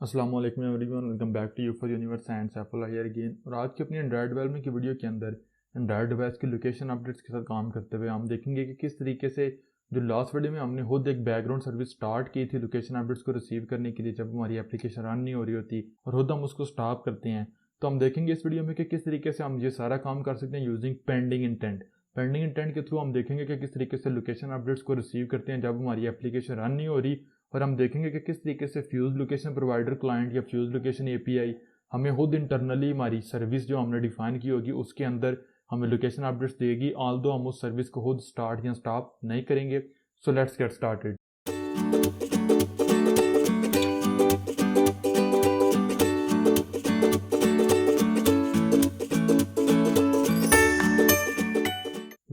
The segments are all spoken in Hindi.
अस्सलाम वालेकुम एवरीवन, वेलकम बैक टू यूफर universe and Saifullah here again. और आज की अपनी एंड्रॉयड डेवलपमेंट की वीडियो के अंदर एंड्रॉयड डिवाइस की लोकेशन अपडेट्स के साथ काम करते हुए हम देखेंगे कि किस तरीके से जो लास्ट वीडियो में हमने खुद एक बैकग्राउंड सर्विस स्टार्ट की थी लोकेशन अपडेट्स को रिसीव करने के लिए, जब हमारी एप्लीकेशन रन नहीं हो रही होती और खुद हम उसको स्टॉप करते हैं। तो हम देखेंगे इस वीडियो में कि किस तरीके से हम ये सारा काम कर सकते हैं using pending intent. Pending intent के थ्रू हम देखेंगे कि किस तरीके से लोकेशन अपडेट्स को रिसीव करते हैं जब हमारी एप्लीकेशन रन नहीं हो रही, और हम देखेंगे कि किस तरीके से फ्यूज लोकेशन प्रोवाइडर क्लाइंट या फ्यूज लोकेशन एपीआई हमें खुद इंटरनली हमारी सर्विस जो हमने डिफाइन की होगी उसके अंदर हमें लोकेशन अपडेट्स देगी, ऑल दो हम उस सर्विस को खुद स्टार्ट या स्टॉप नहीं करेंगे। So let's get started.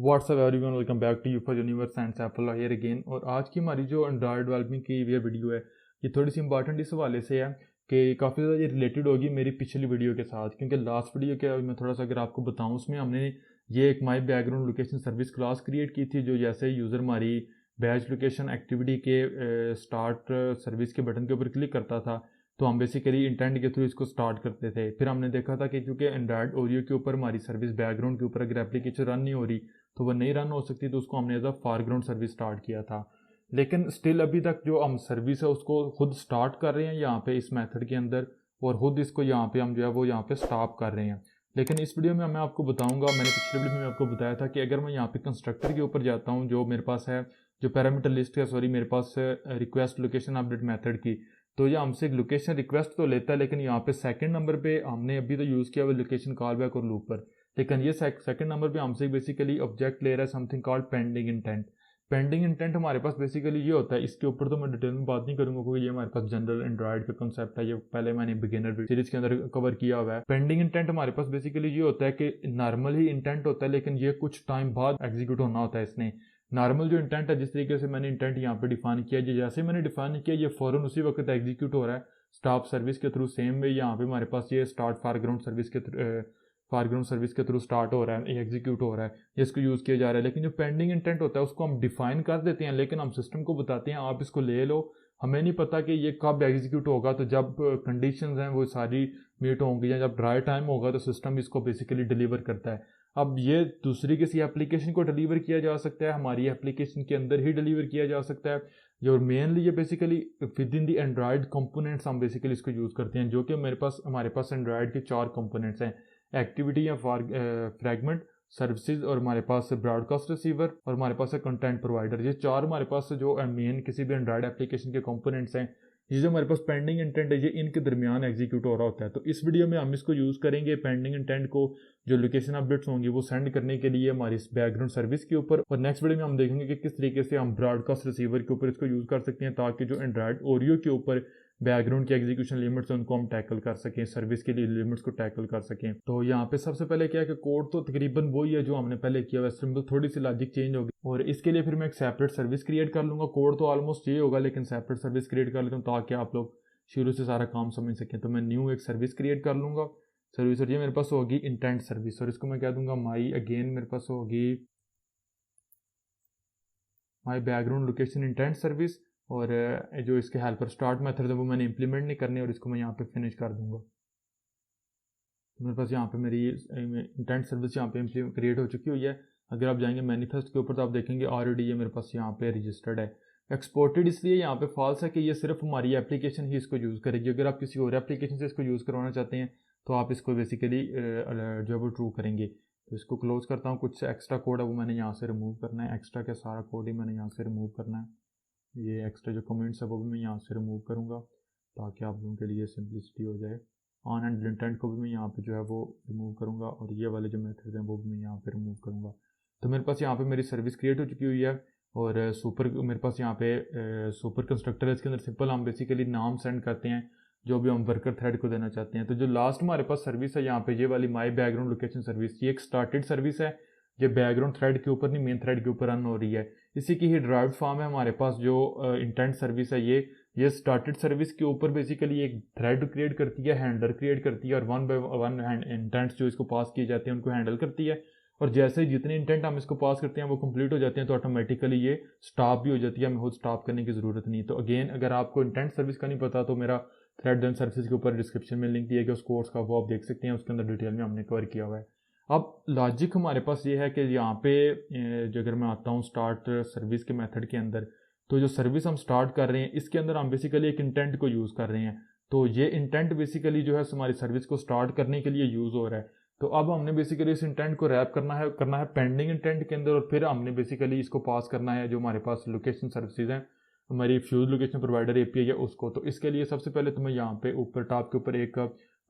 What's up everyone, welcome back to यूफर universe and Saifullah here again. और आज की हमारी जो एंड्रॉयड डेवलपमेंट की ये वीडियो है ये थोड़ी सी इंपॉर्टेंट इस हवाले से है कि काफ़ी ज़्यादा ये रिलेटेड होगी मेरी पिछली वीडियो के साथ, क्योंकि लास्ट वीडियो के मैं थोड़ा सा अगर आपको बताऊं उसमें हमने ये एक माई background location service class create की थी, जो जैसे यूज़र हमारी बैच लोकेशन एक्टिविटी के स्टार्ट सर्विस के बटन के ऊपर क्लिक करता था तो हम बेसिकली इंटेंट के थ्रू इसको स्टार्ट करते थे। फिर हमने देखा था कि क्योंकि एंड्रॉयड ओरियो के ऊपर हमारी सर्विस बैकग्राउंड के ऊपर अगर एप्लीकेशन रन नहीं हो रही तो वह नहीं रन हो सकती, तो उसको हमने as a foreground service start किया था। लेकिन स्टिल अभी तक जो हम सर्विस है उसको खुद स्टार्ट कर रहे हैं यहाँ पे इस मेथड के अंदर, और खुद इसको यहाँ पे हम जो है वो यहाँ पे स्टॉप कर रहे हैं। लेकिन इस वीडियो में मैं आपको बताऊंगा, मैंने पिछले वीडियो में आपको बताया था कि अगर मैं यहाँ पे कंस्ट्रक्टर के ऊपर जाता हूँ जो मेरे पास है, जो पैरामीटर लिस्ट है सॉरी मेरे पास रिक्वेस्ट लोकेशन अपडेट मेथड की, तो ये हमसे एक लोकेशन रिक्वेस्ट तो लेता है, लेकिन यहाँ पे सेकंड नंबर पे हमने अभी तो यूज़ किया हुआ लोकेशन कॉल बैक और लूप पर, लेकिन ये सेकंड नंबर पे हमसे बेसिकली ऑब्जेक्ट ले रहा है something called pending intent. Pending intent हमारे पास बेसिकली ये होता है, इसके ऊपर तो मैं डिटेल में बात नहीं करूंगा क्योंकि ये हमारे पास जनरल एंड्रॉइड का कंसेप्ट है, ये पहले मैंने बिगिनर सीरीज के अंदर कवर किया हुआ है। पेंडिंग इंटेंट हमारे पास बेसिकली ये होता है कि नॉर्मल ही इंटेंट होता है लेकिन ये कुछ टाइम बाद एग्जीक्यूट होना होता है इसने। नॉर्मल जो इंटेंट है जिस तरीके से मैंने इंटेंट यहाँ पे डिफाइन किया, जैसे मैंने डिफाइन किया ये फौरन उसी वक्त एग्जीक्यूट हो रहा है स्टॉप सर्विस के थ्रू। सेम वे यहाँ पे हमारे पास ये स्टार्ट फॉरग्राउंड सर्विस के थ्रू स्टार्ट हो रहा है, एग्जीक्यूट हो रहा है, इसको यूज़ किया जा रहा है। लेकिन जो पेंडिंग इंटेंट होता है उसको हम डिफाइन कर देते हैं, लेकिन हम सिस्टम को बताते हैं आप इसको ले लो, हमें नहीं पता कि ये कब एग्जीक्यूट होगा। तो जब कंडीशंस हैं वो सारी मीट होंगी या जब ड्राई टाइम होगा तो सिस्टम इसको बेसिकली डिलीवर करता है। अब ये दूसरी किसी एप्लीकेशन को डिलीवर किया जा सकता है, हमारी एप्लीकेशन के अंदर ही डिलीवर किया जा सकता है, जो मेनली ये basically with in the Android components हम बेसिकली इसको यूज़ करते हैं, जो कि हमारे पास एंड्रॉयड के 4 कंपोनेंट्स हैं, एक्टिविटी या फ्रैगमेंट, सर्विसेज, और हमारे पास ब्रॉडकास्ट रिसीवर, और हमारे पास है कंटेंट प्रोवाइडर। ये 4 हमारे पास जो मेन किसी भी एंड्रॉयड एप्लीकेशन के कंपोनेंट्स हैं, ये जो हमारे पास पेंडिंग इंटेंट है ये इनके दरमियान एग्जीक्यूट हो रहा होता है। तो इस वीडियो में हम इसको यूज़ करेंगे पेंडिंग इंटेंट को जो लोकेशन अपडेट्स होंगी वो सेंड करने के लिए हमारी इस बैकग्राउंड सर्विस के ऊपर, और नेक्स्ट वीडियो में हम देखेंगे कि किस तरीके से हम ब्रॉडकास्ट रिसीवर के ऊपर इसको यूज़ कर सकते हैं ताकि जो एंड्रॉयड ओरियो के ऊपर बैकग्राउंड की एग्जीक्यूशन लिमिट्स उनको हम टैकल कर सकें, सर्विस के लिए लिमिट्स को टैकल कर सकें। तो यहाँ पे सबसे पहले क्या है कि कोड तो तकरीबन वही है जो हमने पहले किया हुआ, सिंपल थोड़ी सी लॉजिक चेंज होगी, और इसके लिए फिर मैं एक सेपरेट सर्विस क्रिएट कर लूँगा। कोड तो ऑलमोस्ट ये होगा लेकिन सेपरेट सर्विस क्रिएट कर लेता हूँ ताकि आप लोग शुरू से सारा काम समझ सकें। तो मैं न्यू एक सर्विस क्रिएट कर लूँगा सर्विस, और ये मेरे पास होगी इंटेंट सर्विस, और इसको मैं कह दूंगा माई, अगेन मेरे पास होगी माई बैकग्राउंड लोकेशन इंटेंट सर्विस, और जो इसके हेल्पर स्टार्ट मेथड है वो मैंने इंप्लीमेंट नहीं करनी, और इसको मैं यहाँ पे फिनिश कर दूंगा। तो मेरे पास यहाँ पे मेरी इंटेंट सर्विस यहाँ पे क्रिएट हो चुकी हुई है। अगर आप जाएंगे मैनिफेस्ट के ऊपर तो आप देखेंगे ऑलरेडी ये मेरे पास यहाँ पे रजिस्टर्ड है। एक्सपोर्टेड इसलिए यहाँ पे फॉल्स है कि ये सिर्फ हमारी एप्लीकेशन ही इसको यूज़ करेगी, अगर आप किसी और एप्लीकेशन से इसको यूज़ करवाना चाहते हैं तो आप इसको बेसिकली जो है वो ट्रू करेंगे। तो इसको क्लोज करता हूँ, कुछ एक्स्ट्रा कोड है वो मैंने यहाँ से रिमूव करना है, एक्स्ट्रा का सारा कोड ही मैंने यहाँ से रिमूव करना है। ये एक्स्ट्रा जो कमेंट्स है वो भी मैं यहाँ से रिमूव करूँगा ताकि आप लोगों के लिए सिंपलिसिटी हो जाए। ऑन एंड इंटेंट को भी मैं यहाँ पे जो है वो रिमूव करूँगा, और ये वाले जो मेथड हैं वो भी मैं यहाँ पे रिमूव करूँगा। तो मेरे पास यहाँ पे मेरी सर्विस क्रिएट हो चुकी हुई है, और सुपर मेरे पास यहाँ पे सुपर कंस्ट्रक्टर है, इसके अंदर सिंपल हम बेसिकली नाम सेंड करते हैं जो भी हम वर्कर थ्रेड को देना चाहते हैं। तो जो लास्ट हमारे पास सर्विस है यहाँ पे ये वाली माई बैकग्राउंड लोकेशन सर्विस, ये एक स्टार्टेड सर्विस है, ये बैकग्राउंड थ्रेड के ऊपर नहीं मेन थ्रेड के ऊपर रन हो रही है। इसी की ही ड्राइव्ड फॉर्म है हमारे पास जो इंटेंट सर्विस है, ये स्टार्टेड सर्विस के ऊपर बेसिकली एक थ्रेड क्रिएट करती है, हैंडलर क्रिएट करती है, और 1 बाय 1 इंटेंट्स जो इसको पास किए जाते हैं उनको हैंडल करती है, और जैसे जितने इंटेंट हम इसको पास करते हैं वो कंप्लीट हो जाते हैं तो ऑटोमेटिकली ये स्टॉप भी हो जाती है, हमें खुद स्टॉप करने की ज़रूरत नहीं। तो अगेन अगर आपको इंटेंट सर्विस का नहीं पता तो मेरा थ्रेड एंड सर्विसेज के ऊपर डिस्क्रिप्शन में लिंक दिया गया उस कोर्स का, वो आप देख सकते हैं, उसके अंदर डिटेल में हमने कवर किया हुआ है। अब लॉजिक हमारे पास ये है कि यहाँ पे जो अगर मैं आता हूँ स्टार्ट सर्विस के मेथड के अंदर, तो जो सर्विस हम स्टार्ट कर रहे हैं इसके अंदर हम बेसिकली एक इंटेंट को यूज़ कर रहे हैं। तो ये इंटेंट बेसिकली जो है हमारी सर्विस को स्टार्ट करने के लिए यूज़ हो रहा है। तो अब हमने बेसिकली इस इंटेंट को रैप करना है पेंडिंग इंटेंट के अंदर, और फिर हमने बेसिकली इसको पास करना है जो हमारे पास लोकेशन सर्विसेज हैं, हमारी फ्यूज लोकेशन प्रोवाइडर एपीआई है उसको। तो इसके लिए सबसे पहले तो मैं यहाँ पे ऊपर टॉप के ऊपर एक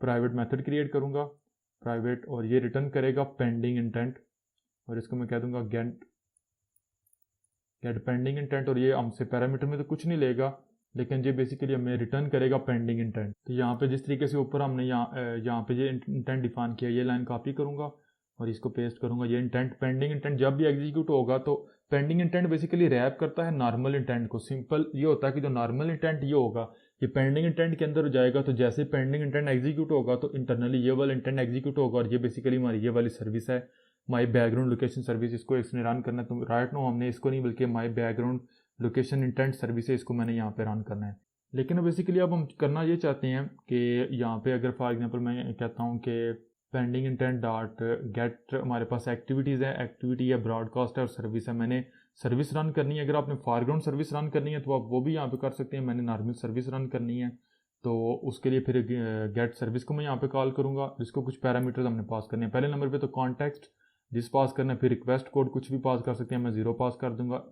प्राइवेट मेथड क्रिएट करूँगा, प्राइवेट, और ये रिटर्न करेगा पेंडिंग इंटेंट, और इसको मैं कह दूंगा गेट पेंडिंग इंटेंट। और ये हमसे पैरामीटर में तो कुछ नहीं लेगा, लेकिन ये बेसिकली हमें रिटर्न करेगा पेंडिंग इंटेंट। तो यहाँ पे जिस तरीके से ऊपर हमने यहाँ पे ये इंटेंट डिफाइन किया, ये लाइन कॉपी करूँगा और इसको पेस्ट करूँगा। ये इंटेंट पेंडिंग इंटेंट जब भी एग्जीक्यूट होगा, तो पेंडिंग इंटेंट बेसिकली रैप करता है नॉर्मल इंटेंट को। सिंपल ये होता है कि जो नॉर्मल इंटेंट ये होगा, ये पेंडिंग इंटेंट के अंदर जाएगा, तो जैसे पेंडिंग इंटेंट एग्जीक्यूट होगा तो इंटरनली ये वाला इंटेंट एग्जीक्यूट होगा, और ये बेसिकली हमारी ये वाली सर्विस है माई बैकग्राउंड लोकेशन सर्विस। इसको इसने रन करना है, तो राइट नो हमने इसको नहीं बल्कि माई बैकग्राउंड लोकेशन इंटेंट सर्विस है, इसको मैंने यहाँ पे रन करना है। लेकिन बेसिकली अब हम करना ये चाहते हैं कि यहाँ पे अगर फॉर एग्जांपल मैं कहता हूँ कि पेंडिंग इंटेंट डॉट गेट, हमारे पास एक्टिविटीज़ है, एक्टिविटी है, ब्रॉडकास्ट है और सर्विस है, मैंने सर्विस रन करनी है। अगर आपने फॉरग्राउंड सर्विस रन करनी है तो आप वो भी यहाँ पे कर सकते हैं, मैंने नॉर्मल सर्विस रन करनी है, तो उसके लिए फिर गेट सर्विस को मैं यहाँ पे कॉल करूँगा, जिसको कुछ पैरामीटर्स हमने पास करने हैं। पहले नंबर पे तो कॉन्टेक्स्ट जिस पास करना है, फिर रिक्वेस्ट कोड कुछ भी पास कर सकते हैं, मैं 0 पास कर दूंगा।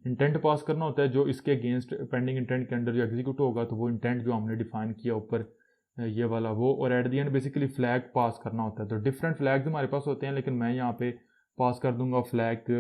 इंटेंट पास करना होता है जो इसके अगेंस्ट पेंडिंग इंटेंट के अंडर जो एग्जीक्यूट होगा, तो वो इंटेंट जो हमने डिफाइन किया ऊपर ये वाला वो, और at the end basically flag pass करना होता है। तो डिफरेंट फ्लैग्स हमारे पास होते हैं, लेकिन मैं यहाँ पे पास कर दूंगा फ्लैग।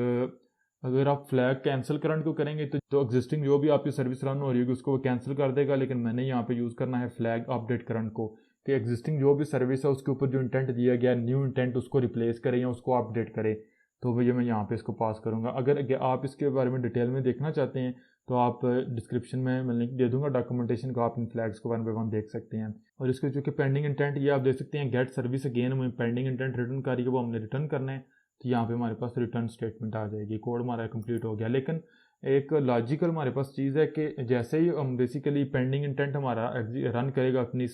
अगर आप फ्लैग कैंसिल करंट को करेंगे तो एग्जिस्टिंग जो भी आपकी सर्विस रन हो रही होगी उसको वो कैंसिल कर देगा, लेकिन मैंने यहाँ पे यूज़ करना है फ्लैग अपडेट करंट को, कि एग्जिस्टिंग जो भी सर्विस है उसके ऊपर जो इंटेंट दिया गया न्यू इंटेंट उसको रिप्लेस करें या उसको अपडेट करें। तो भैया मैं यहाँ पे इसको पास करूँगा। अगर आप इसके बारे में डिटेल में देखना चाहते हैं तो आप डिस्क्रिप्शन में मैं लिंक दे दूंगा डॉक्यूमेंटेशन का, आप इन फ्लैग्स को 1 बाय 1 देख सकते हैं। और इसके चूँकि पेंडिंग इंटेंट ये आप देख सकते हैं गेट सर्विस अगेन हमें पेंडिंग इंटेंट रिटर्न कर रही है, वो हमने रिटर्न करना है, तो यहाँ पे हमारे पास रिटर्न स्टेटमेंट आ जाएगी, कोड हमारा कंप्लीट हो गया। लेकिन एक लॉजिकल हमारे पास चीज़ है कि जैसे ही हम बेसिकली पेंडिंग इंटेंट हमारा रन करेगा अपनी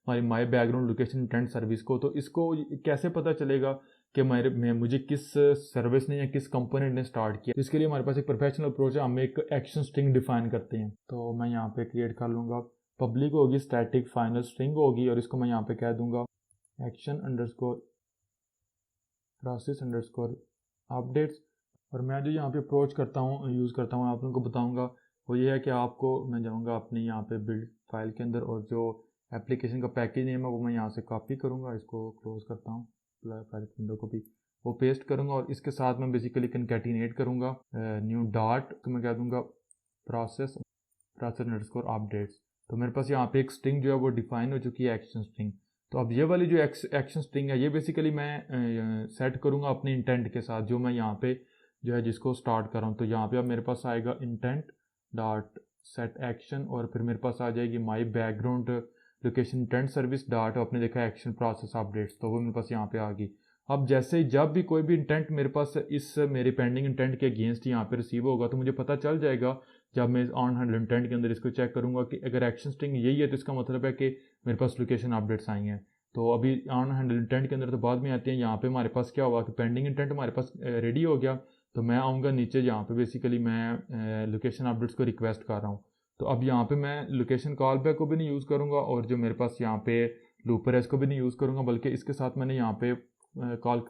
हमारी माई बैकग्राउंड लोकेशन इंटेंट सर्विस को, तो इसको कैसे पता चलेगा कि मुझे किस सर्विस ने या किस कंपोनेंट ने स्टार्ट किया। तो इसके लिए हमारे पास एक प्रोफेशनल अप्रोच है, हम एक एक्शन स्ट्रिंग डिफाइन करते हैं। तो मैं यहाँ पे क्रिएट कर लूँगा, पब्लिक होगी, स्टैटिक फाइनल स्ट्रिंग होगी, और इसको मैं यहाँ पे कह दूँगा action underscore process underscore updates. और मैं जो यहाँ पे अप्रोच करता हूँ यूज़ करता हूँ आप लोगों को बताऊँगा, वो ये है कि आपको मैं जाऊँगा अपने यहाँ पे बिल्ड फाइल के अंदर, और जो एप्लीकेशन का पैकेज नेम है वो मैं यहाँ से कॉपी करूँगा, इसको क्लोज करता हूँ, प्राइवेट विंडो को भी वो पेस्ट करूँगा, और इसके साथ मैं बेसिकली कंकैटिनेट करूँगा न्यू डॉट, तो मैं कह दूँगा प्रोसेस अंडरस्कोर अपडेट्स। तो मेरे पास यहाँ पे एक स्ट्रिंग जो है वो डिफाइन हो चुकी है, एक्शन स्ट्रिंग। तो अब ये वाली जो एक्शन स्ट्रिंग है ये बेसिकली मैं सेट करूँगा अपने इंटेंट के साथ, जो मैं यहाँ पे जो है जिसको स्टार्ट कर रहा हूँ। तो यहाँ पे अब मेरे पास आएगा इंटेंट डॉट सेट एक्शन, और फिर मेरे पास आ जाएगी माई background location intent service dot, आपने देखा एक्शन प्रोसेस अपडेट्स, तो वो मेरे पास यहाँ पे आ गई। अब जैसे जब भी कोई भी इंटेंट मेरे पास इस मेरे पेंडिंग इंटेंट के अगेंस्ट यहाँ पे रिसीव होगा, तो मुझे पता चल जाएगा जब मैं ऑन हैंडल इंटेंट के अंदर इसको चेक करूँगा कि अगर एक्शन स्ट्रिंग यही है तो इसका मतलब है कि मेरे पास लोकेशन अपडेट्स आई हैं। तो अभी ऑन हैंडल इंटेंट के अंदर तो बाद में आते हैं। यहाँ पे हमारे पास क्या हुआ कि पेंडिंग इंटेंट हमारे पास रेडी हो गया, तो मैं आऊँगा नीचे, यहाँ पे बेसिकली मैं लोकेशन अपडेट्स को रिक्वेस्ट कर रहा हूँ। तो अब यहाँ पे मैं लोकेशन कॉल बैक को भी नहीं यूज़ करूँगा, और जो मेरे पास यहाँ पे लूपर है इसको भी नहीं यूज़ करूँगा, बल्कि इसके साथ मैंने यहाँ पे कॉल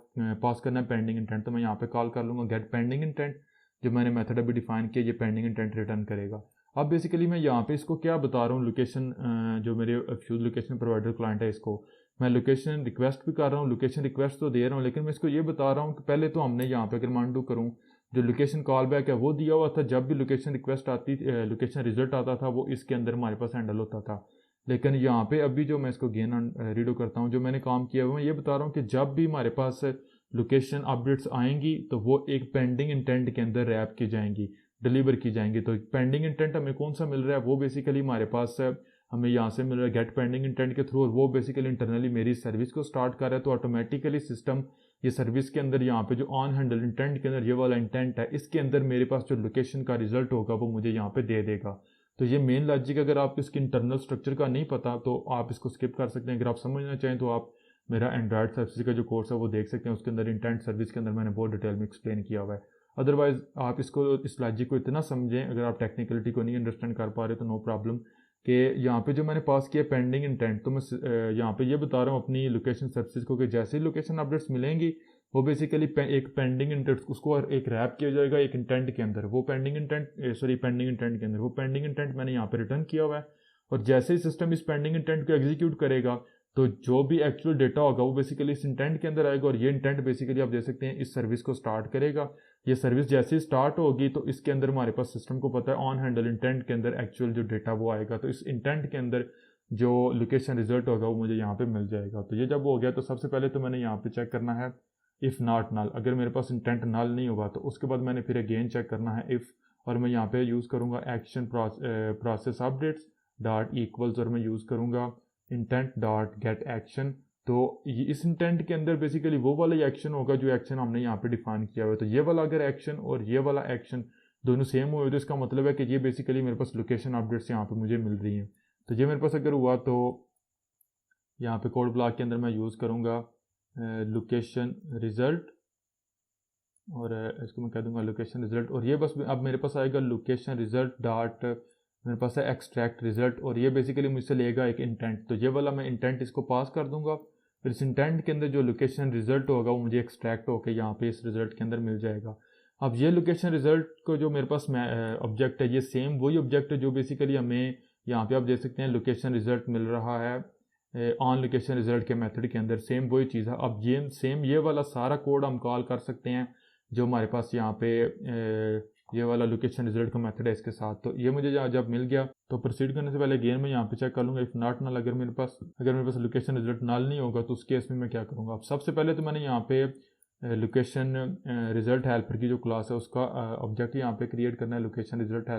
पास करना है पेंडिंग इंटेंट। तो मैं यहाँ पे कॉल कर लूँगा गेट पेंडिंग इंटेंट, जो मैंने मेथड अभी डिफाइन किया, ये पेंडिंग इंटेंट रिटर्न करेगा। अब बेसिकली मैं यहाँ पे इसको क्या बता रहा हूँ, लोकेशन जो मेरे फ्यूज लोकेशन प्रोवाइडर क्लाइंट है इसको मैं लोकेशन रिक्वेस्ट भी कर रहा हूँ, लोकेशन रिक्वेस्ट तो दे रहा हूँ, लेकिन मैं इसको ये बता रहा हूँ कि पहले तो हमने यहाँ पे अगर मान डू करूँ जो लोकेशन कॉल बैक है वो दिया हुआ था, जब भी लोकेशन रिक्वेस्ट आती लोकेशन रिजल्ट आता था वो इसके अंदर हमारे पास हैंडल होता था। लेकिन यहाँ पे अभी जो मैं इसको गेन रीडो करता हूँ, जो मैंने काम किया हुआ मैं ये बता रहा हूँ कि जब भी हमारे पास लोकेशन अपडेट्स आएंगी तो वो एक पेंडिंग इंटेंट के अंदर रैप की जाएंगी, डिलीवर की जाएंगी। तो पेंडिंग इंटेंट हमें कौन सा मिल रहा है, वो बेसिकली हमारे पास हमें यहाँ से मिल रहा है गेट पेंडिंग इंटेंट के थ्रू, और वो बेसिकली इंटरनली मेरी सर्विस को स्टार्ट कर रहा है। तो ऑटोमेटिकली सिस्टम ये सर्विस के अंदर यहाँ पे जो ऑन हैंडल इंटेंट के अंदर ये वाला इंटेंट है, इसके अंदर मेरे पास जो लोकेशन का रिजल्ट होगा वो मुझे यहाँ पे दे देगा। तो ये मेन लॉजिक, अगर आप इसकी इंटरनल स्ट्रक्चर का नहीं पता तो आप इसको स्किप कर सकते हैं। अगर आप समझना चाहें तो आप मेरा एंड्रॉयड सर्विस का जो कोर्स है वो देख सकते हैं, उसके अंदर इंटेंट सर्विस के अंदर मैंने बहुत डिटेल में एक्सप्लेन किया हुआ है। अदरवाइज आप इसको, इस लॉजिक को इतना समझें, अगर आप टेक्निकलिटी को नहीं अंडरस्टैंड कर पा रहे तो नो प्रॉब्लम, कि यहाँ पे जो मैंने पास किया पेंडिंग इंटेंट, तो मैं यहाँ पे ये बता रहा हूँ अपनी लोकेशन सर्विसेज को कि जैसे ही लोकेशन अपडेट्स मिलेंगी वो बेसिकली एक पेंडिंग इंटेंट, उसको एक रैप किया जाएगा एक इंटेंट के अंदर, वो पेंडिंग इंटेंट पेंडिंग इंटेंट के अंदर वो पेंडिंग इंटेंट मैंने यहाँ पे रिटर्न किया हुआ है। और जैसे ही सिस्टम इस पेंडिंग इंटेंट को एग्जीक्यूट करेगा तो जो भी एक्चुअल डेटा होगा वो बेसिकली इस इंटेंट के अंदर आएगा, और ये इंटेंट बेसिकली आप देख सकते हैं इस सर्विस को स्टार्ट करेगा। ये सर्विस जैसे ही स्टार्ट होगी तो इसके अंदर हमारे पास सिस्टम को पता है ऑन हैंडल इंटेंट के अंदर एक्चुअल जो डेटा वो आएगा, तो इस इंटेंट के अंदर जो लोकेशन रिजल्ट होगा वो मुझे यहाँ पे मिल जाएगा। तो ये जब हो गया तो सबसे पहले तो मैंने यहाँ पे चेक करना है इफ़ नॉट नल, अगर मेरे पास इंटेंट नल नहीं होगा तो उसके बाद मैंने फिर अगेन चेक करना है इफ़, और मैं यहाँ पे यूज़ करूँगा action process updates dot equals, और मैं यूज़ करूँगा इंटेंट डॉट गेट एक्शन। तो इस इंटेंट के अंदर बेसिकली वो वाला एक्शन होगा जो एक्शन हमने यहाँ पे डिफाइन किया हुआ है। तो ये वाला अगर एक्शन और ये वाला एक्शन दोनों सेम हुए तो इसका मतलब है कि ये बेसिकली मेरे पास लोकेशन अपडेट्स यहाँ पे मुझे मिल रही हैं। तो ये मेरे पास अगर हुआ तो यहाँ पे कोड ब्लॉक के अंदर मैं यूज़ करूँगा लोकेशन रिजल्ट, और इसको मैं कह दूँगा लोकेशन रिजल्ट, और ये बस अब मेरे पास आएगा लोकेशन रिजल्ट डॉट, मेरे पास है एक्सट्रैक्ट रिजल्ट, और ये बेसिकली मुझसे लेगा एक इंटेंट। तो ये वाला मैं इंटेंट इसको पास कर दूंगा, फिर इस इंटेंट के अंदर जो लोकेशन रिजल्ट होगा वो मुझे एक्सट्रैक्ट होकर यहाँ पे इस रिजल्ट के अंदर मिल जाएगा। अब ये लोकेशन रिजल्ट को जो मेरे पास ऑब्जेक्ट है, ये सेम वही ऑब्जेक्ट है जो बेसिकली हमें यहाँ पे आप देख सकते हैं लोकेशन रिजल्ट मिल रहा है ऑन लोकेशन रिजल्ट के मेथड के अंदर, सेम वही चीज़ है। अब ये सेम ये वाला सारा कोड हम कॉल कर सकते हैं जो हमारे पास यहाँ पे ये वाला लोकेशन रिजल्ट का मेथड है इसके साथ। तो ये मुझे जब मिल गया तो प्रोसीड करने से पहले अगेन मैं यहाँ पे चेक कर लूँगा इफ़ नॉट नल, अगर मेरे पास लोकेशन रिजल्ट नल नहीं होगा तो उस केस में मैं क्या करूँगा। अब सबसे पहले तो मैंने यहाँ पे लोकेशन रिजल्ट हेल्पर की जो क्लास है उसका ऑब्जेक्ट यहाँ पे क्रिएट करना है, लोकेशन रिजल्ट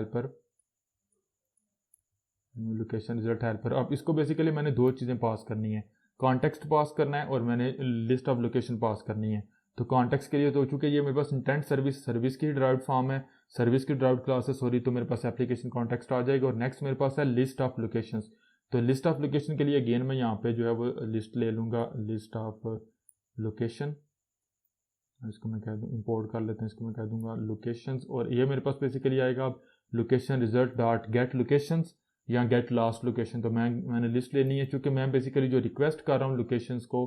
हेल्पर। अब इसको बेसिकली मैंने दो चीज़ें पास करनी है, कॉन्टेक्स्ट पास करना है और मैंने लिस्ट ऑफ लोकेशन पास करनी है। तो कॉन्टेक्स्ट के लिए तो चूँकि ये मेरे पास इंटेंट सर्विस की ड्राइव्ड फॉर्म है, सर्विस की ड्राइव्ड क्लास है सॉरी, तो मेरे पास एप्लीकेशन कॉन्टेक्स्ट आ जाएगा। और नेक्स्ट मेरे पास है लिस्ट ऑफ लोकेशंस। तो लिस्ट ऑफ लोकेशन के लिए अगेन मैं यहाँ पे जो है वो लिस्ट ले लूँगा, लिस्ट ऑफ लोकेशन, इसको मैं कह दूँ इंपोर्ट कर लेते हैं, इसको मैं कह दूँगा लोकेशंस, और ये मेरे पास बेसिकली आएगा location result dot gate locations या गेट लास्ट लोकेशन। तो मैंने लिस्ट लेनी है, क्योंकि मैं बेसिकली जो रिक्वेस्ट कर रहा हूँ लोकेशंस को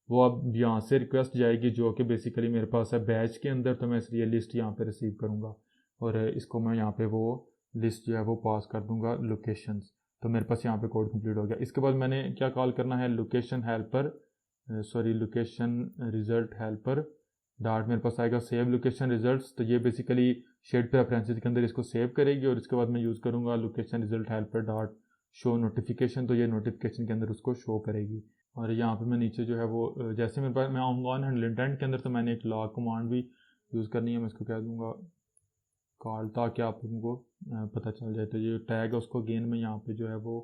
वो अब यहाँ से रिक्वेस्ट जाएगी जो कि बेसिकली मेरे पास है बैच के अंदर, तो मैं इसलिए लिस्ट यहाँ पे रिसीव करूँगा और इसको मैं यहाँ पे वो लिस्ट जो है वो पास कर दूँगा लोकेशंस। तो मेरे पास यहाँ पे कोड कंप्लीट हो गया। इसके बाद मैंने क्या कॉल करना है, लोकेशन रिजल्ट हेल्पर डॉट, मेरे पास आएगा सेव लोकेशन रिजल्ट्स। तो ये बेसिकली शेड प्रेफरेंसेस के अंदर इसको सेव करेगी, और इसके बाद मैं यूज़ करूँगा location result helper dot show notification, तो ये नोटिफिकेशन के अंदर उसको शो करेगी। और यहाँ पे मैं नीचे जो है वो जैसे मेरे पास मैं आऊँगा ऑन हैंडल इंटेंट के अंदर, तो मैंने एक लॉग कमांड भी यूज़ करनी है, मैं इसको कह दूँगा कॉल, ताकि आप उनको पता चल जाए। तो ये टैग है उसको अगेन मैं यहाँ पे जो है वो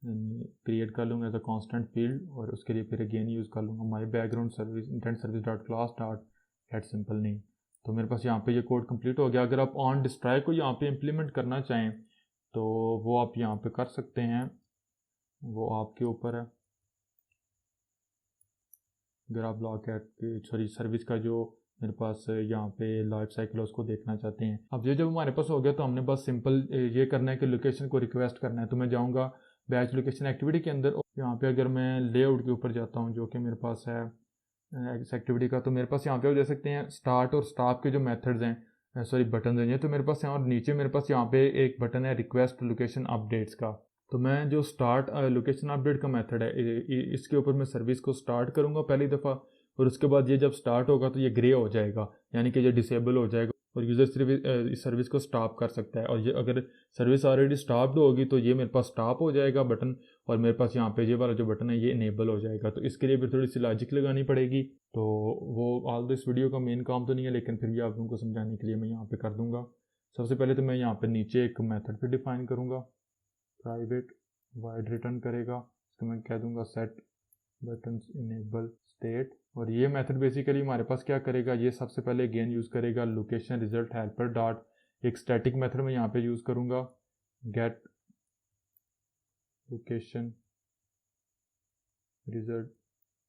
क्रिएट कर लूँगा एज अ कांस्टेंट फील्ड, और उसके लिए फिर अगेन यूज़ कर लूँगा my background service intent service dot class dot gate simple name. तो मेरे पास यहाँ पे ये कोड कंप्लीट हो गया। अगर आप ऑन डिस्ट्रॉय को यहाँ पे इम्प्लीमेंट करना चाहें तो वो आप यहाँ पे कर सकते हैं, वो आपके ऊपर है। अगर आप लॉग एट सर्विस का जो मेरे पास यहाँ पे लाइफ साइकिल है उसको देखना चाहते हैं। अब ये जब हमारे पास हो गया तो हमने बस सिंपल ये करना है कि लोकेशन को रिक्वेस्ट करना है। तो मैं जाऊँगा बैच लोकेशन एक्टिविटी के अंदर, और यहाँ पे अगर मैं लेआउट के ऊपर जाता हूँ जो कि मेरे पास है इस एक्टिविटी का, तो मेरे पास यहाँ पे आप देख सकते हैं स्टार्ट और स्टॉप के जो मेथड्स हैं बटन हैं, तो मेरे पास यहाँ और नीचे मेरे पास यहाँ पे एक बटन है रिक्वेस्ट लोकेशन अपडेट्स का। तो मैं जो स्टार्ट लोकेशन अपडेट का मेथड है इसके ऊपर मैं सर्विस को स्टार्ट करूँगा पहली दफ़ा, और उसके बाद ये जब स्टार्ट होगा तो ये ग्रे हो जाएगा, यानी कि ये डिसेबल हो जाएगा और यूज़र सिर्फ इस सर्विस को स्टॉप कर सकता है। और ये अगर सर्विस ऑलरेडी स्टॉप्ड होगी तो ये मेरे पास स्टॉप हो जाएगा बटन, और मेरे पास यहाँ पे ये वाला जो बटन है ये इनेबल हो जाएगा। तो इसके लिए फिर थोड़ी सी लॉजिक लगानी पड़ेगी, तो वो ऑल दिस वीडियो का मेन काम तो नहीं है, लेकिन फिर भी आप लोगों को समझाने के लिए मैं यहाँ पे कर दूँगा। सबसे पहले तो मैं यहाँ पे नीचे एक मेथड भी डिफाइन करूँगा, प्राइवेट वाइड रिटर्न करेगा, इसको मैं कह दूँगा सेट बटन्स इनेबल स्टेट। और ये मेथड बेसिकली हमारे पास क्या करेगा, ये सबसे पहले अगेन यूज़ करेगा लोकेशन रिजल्ट हेल्पर डॉट एक स्टैटिक मेथड में यहाँ पे यूज़ करूँगा गेट लोकेशन रिजल्ट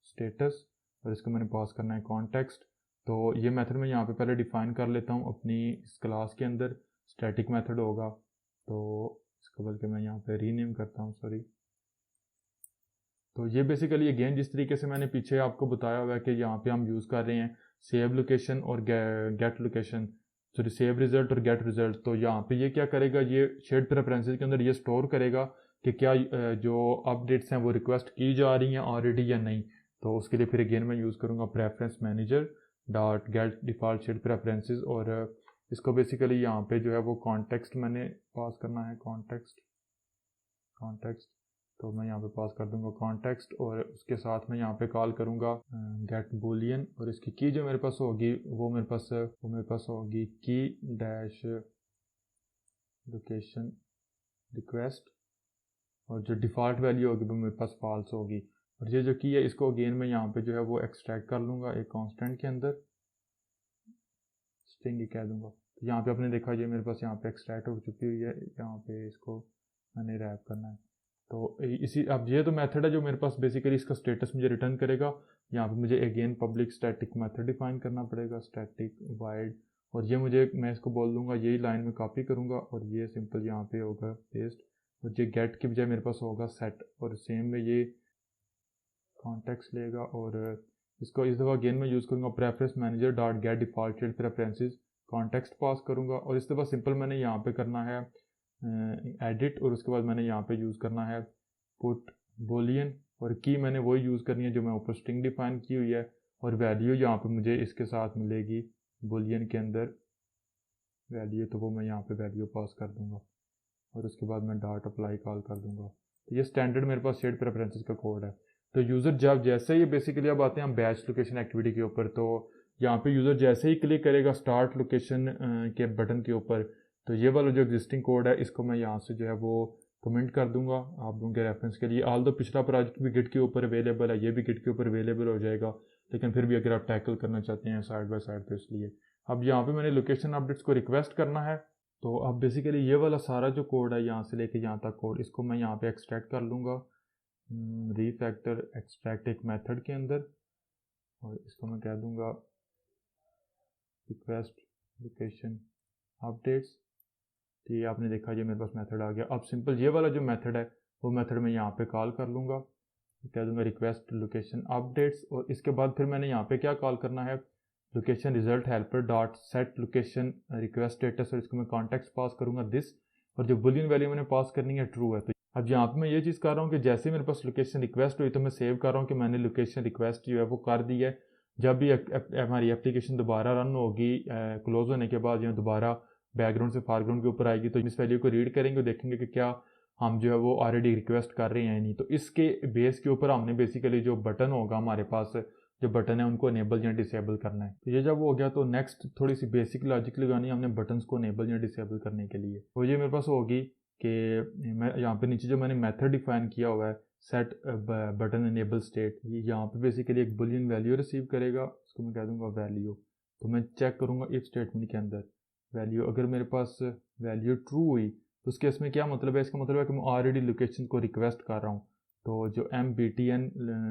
स्टेटस, और इसको मैंने पास करना है कॉन्टेक्स्ट। तो ये मेथड मैं यहाँ पे पहले डिफाइन कर लेता हूँ अपनी इस क्लास के अंदर। स्टैटिक मेथड होगा, तो इसको बल्कि मैं यहाँ पे रीनेम करता हूँ, सॉरी। तो ये बेसिकली अगेन जिस तरीके से मैंने पीछे आपको बताया हुआ है कि यहाँ पे हम यूज़ कर रहे हैं सेव लोकेशन और get location, sorry save result और गेट रिजल्ट। तो यहाँ पे ये क्या करेगा, ये शेयर्ड प्रेफरेंसेस के अंदर ये स्टोर करेगा कि क्या जो अपडेट्स हैं वो रिक्वेस्ट की जा रही हैं ऑलरेडी या नहीं। तो उसके लिए फिर अगेन मैं यूज़ करूँगा preference manager dot get default shared preferences, और इसको बेसिकली यहाँ पे जो है वो कॉन्टेक्स्ट मैंने पास करना है, कॉन्टेक्स्ट। तो मैं यहाँ पे पास कर दूंगा कॉन्टेक्स्ट, और उसके साथ मैं यहाँ पे कॉल करूँगा गेट बूलियन, और इसकी की जो मेरे पास होगी वो मेरे पास होगी की डैश लोकेशन रिक्वेस्ट, और जो डिफ़ॉल्ट वैल्यू होगी वो मेरे पास फॉल्स होगी। और ये जो की है इसको अगेन मैं यहाँ पे जो है वो एक्सट्रैक्ट कर लूँगा एक कांस्टेंट के अंदर, स्ट्रिंग ही कह दूँगा। तो यहाँ पे आपने देखा ये मेरे पास यहाँ पे एक्सट्रैक्ट हो चुकी हुई है, यहाँ पे इसको मैंने रैप करना है। तो इसी अब ये तो मेथड है जो मेरे पास बेसिकली इसका स्टेटस मुझे रिटर्न करेगा। यहाँ पे मुझे again public static method define करना पड़ेगा, स्टैटिक वाइड, और ये मुझे मैं इसको बोल दूंगा यही लाइन में कॉपी करूँगा, और ये सिंपल यहाँ पे होगा पेस्ट, और ये गेट की बजाय मेरे पास होगा सेट, और सेम में ये कॉन्टेक्स्ट लेगा। और इसको इस दफ़ा अगेन मैं यूज़ करूँगा preference manager dot get default shared preferences, context pass करूँगा, और इस दफ़ा सिंपल मैंने यहाँ पे करना है एडिट, और उसके बाद मैंने यहाँ पे यूज़ करना है पुट बूलियन, और की मैंने वही यूज़ करनी है जो मैं ऊपर स्ट्रिंग डिफाइन की हुई है, और वैल्यू यहाँ पे मुझे इसके साथ मिलेगी बूलियन के अंदर वैल्यू, तो वो मैं यहाँ पे वैल्यू पास कर दूँगा, और उसके बाद मैं डॉट अप्लाई कॉल कर दूँगा। तो ये स्टैंडर्ड मेरे पास शेयर्ड प्रेफरेंसेस का कोड है। तो यूज़र जब जैसे ही बेसिकली अब आते हैं हम बैच लोकेशन एक्टिविटी के ऊपर, तो यहाँ पे यूज़र जैसे ही क्लिक करेगा स्टार्ट लोकेशन के बटन के ऊपर, तो ये वाला जो एग्जिस्टिंग कोड है इसको मैं यहाँ से जो है वो कमेंट कर दूंगा आप लोगों के रेफरेंस के लिए। ऑल दो पिछला प्रोजेक्ट भी गिट के ऊपर अवेलेबल है, ये भी गिट के ऊपर अवेलेबल हो जाएगा, लेकिन फिर भी अगर आप टैकल करना चाहते हैं साइड बाय साइड तो इसलिए। अब यहाँ पे मैंने लोकेशन अपडेट्स को रिक्वेस्ट करना है, तो अब बेसिकली ये वाला सारा जो कोड है यहाँ से लेके यहाँ तक कोड, इसको मैं यहाँ पे एक्सट्रैक्ट कर लूँगा रीफैक्टर एक्सट्रैक्ट एक मेथड के अंदर, और इसको मैं कह दूँगा रिक्वेस्ट लोकेशन अपडेट्स। तो ये आपने देखा ये मेरे पास मेथड आ गया। अब सिंपल ये वाला जो मेथड है वो मेथड मैं यहाँ पे कॉल कर लूँगा, कह दूँगा रिक्वेस्ट लोकेशन अपडेट्स, और इसके बाद फिर मैंने यहाँ पे क्या कॉल करना है location result helper dot set location request status, और इसको मैं कॉन्टेक्स्ट पास करूँगा दिस, और जो बुलियन वैल्यू मैंने पास करनी है ट्रू है। तो अब यहाँ पे मैं ये चीज़ कर रहा हूँ कि जैसे मेरे पास लोकेशन रिक्वेस्ट हुई तो मैं सेव कर रहा हूँ कि मैंने लोकेशन रिक्वेस्ट जो है वो कर दी है। जब भी हमारी एप्लीकेशन दोबारा रन होगी क्लोज होने के बाद, या दोबारा बैकग्राउंड से फोरग्राउंड के ऊपर आएगी, तो इस वैल्यू को रीड करेंगे और देखेंगे कि क्या हम जो है वो ऑलरेडी रिक्वेस्ट कर रहे हैं या नहीं। तो इसके बेस के ऊपर हमने बेसिकली जो बटन होगा हमारे पास, जो बटन है उनको इनेबल या डिसेबल करना है। तो ये जब हो गया तो नेक्स्ट थोड़ी सी बेसिक लॉजिक लगानी है हमने बटन्स को इनेबल या डिसेबल करने के लिए। तो ये मेरे पास होगी कि मैं यहाँ पे नीचे जो मैंने मेथड डिफाइन किया हुआ है सेट बटन इनेबल स्टेट, ये यहाँ पे बेसिकली एक बुलियन वैल्यू रिसीव करेगा, उसको मैं कह दूँगा वैल्यू। तो मैं चेक करूँगा इफ स्टेटमेंट के अंदर वैल्यू, अगर मेरे पास वैल्यू ट्रू हुई तो उस केस में क्या मतलब है, इसका मतलब है कि मैं ऑलरेडी लोकेशन को रिक्वेस्ट कर रहा हूँ। तो जो MBTN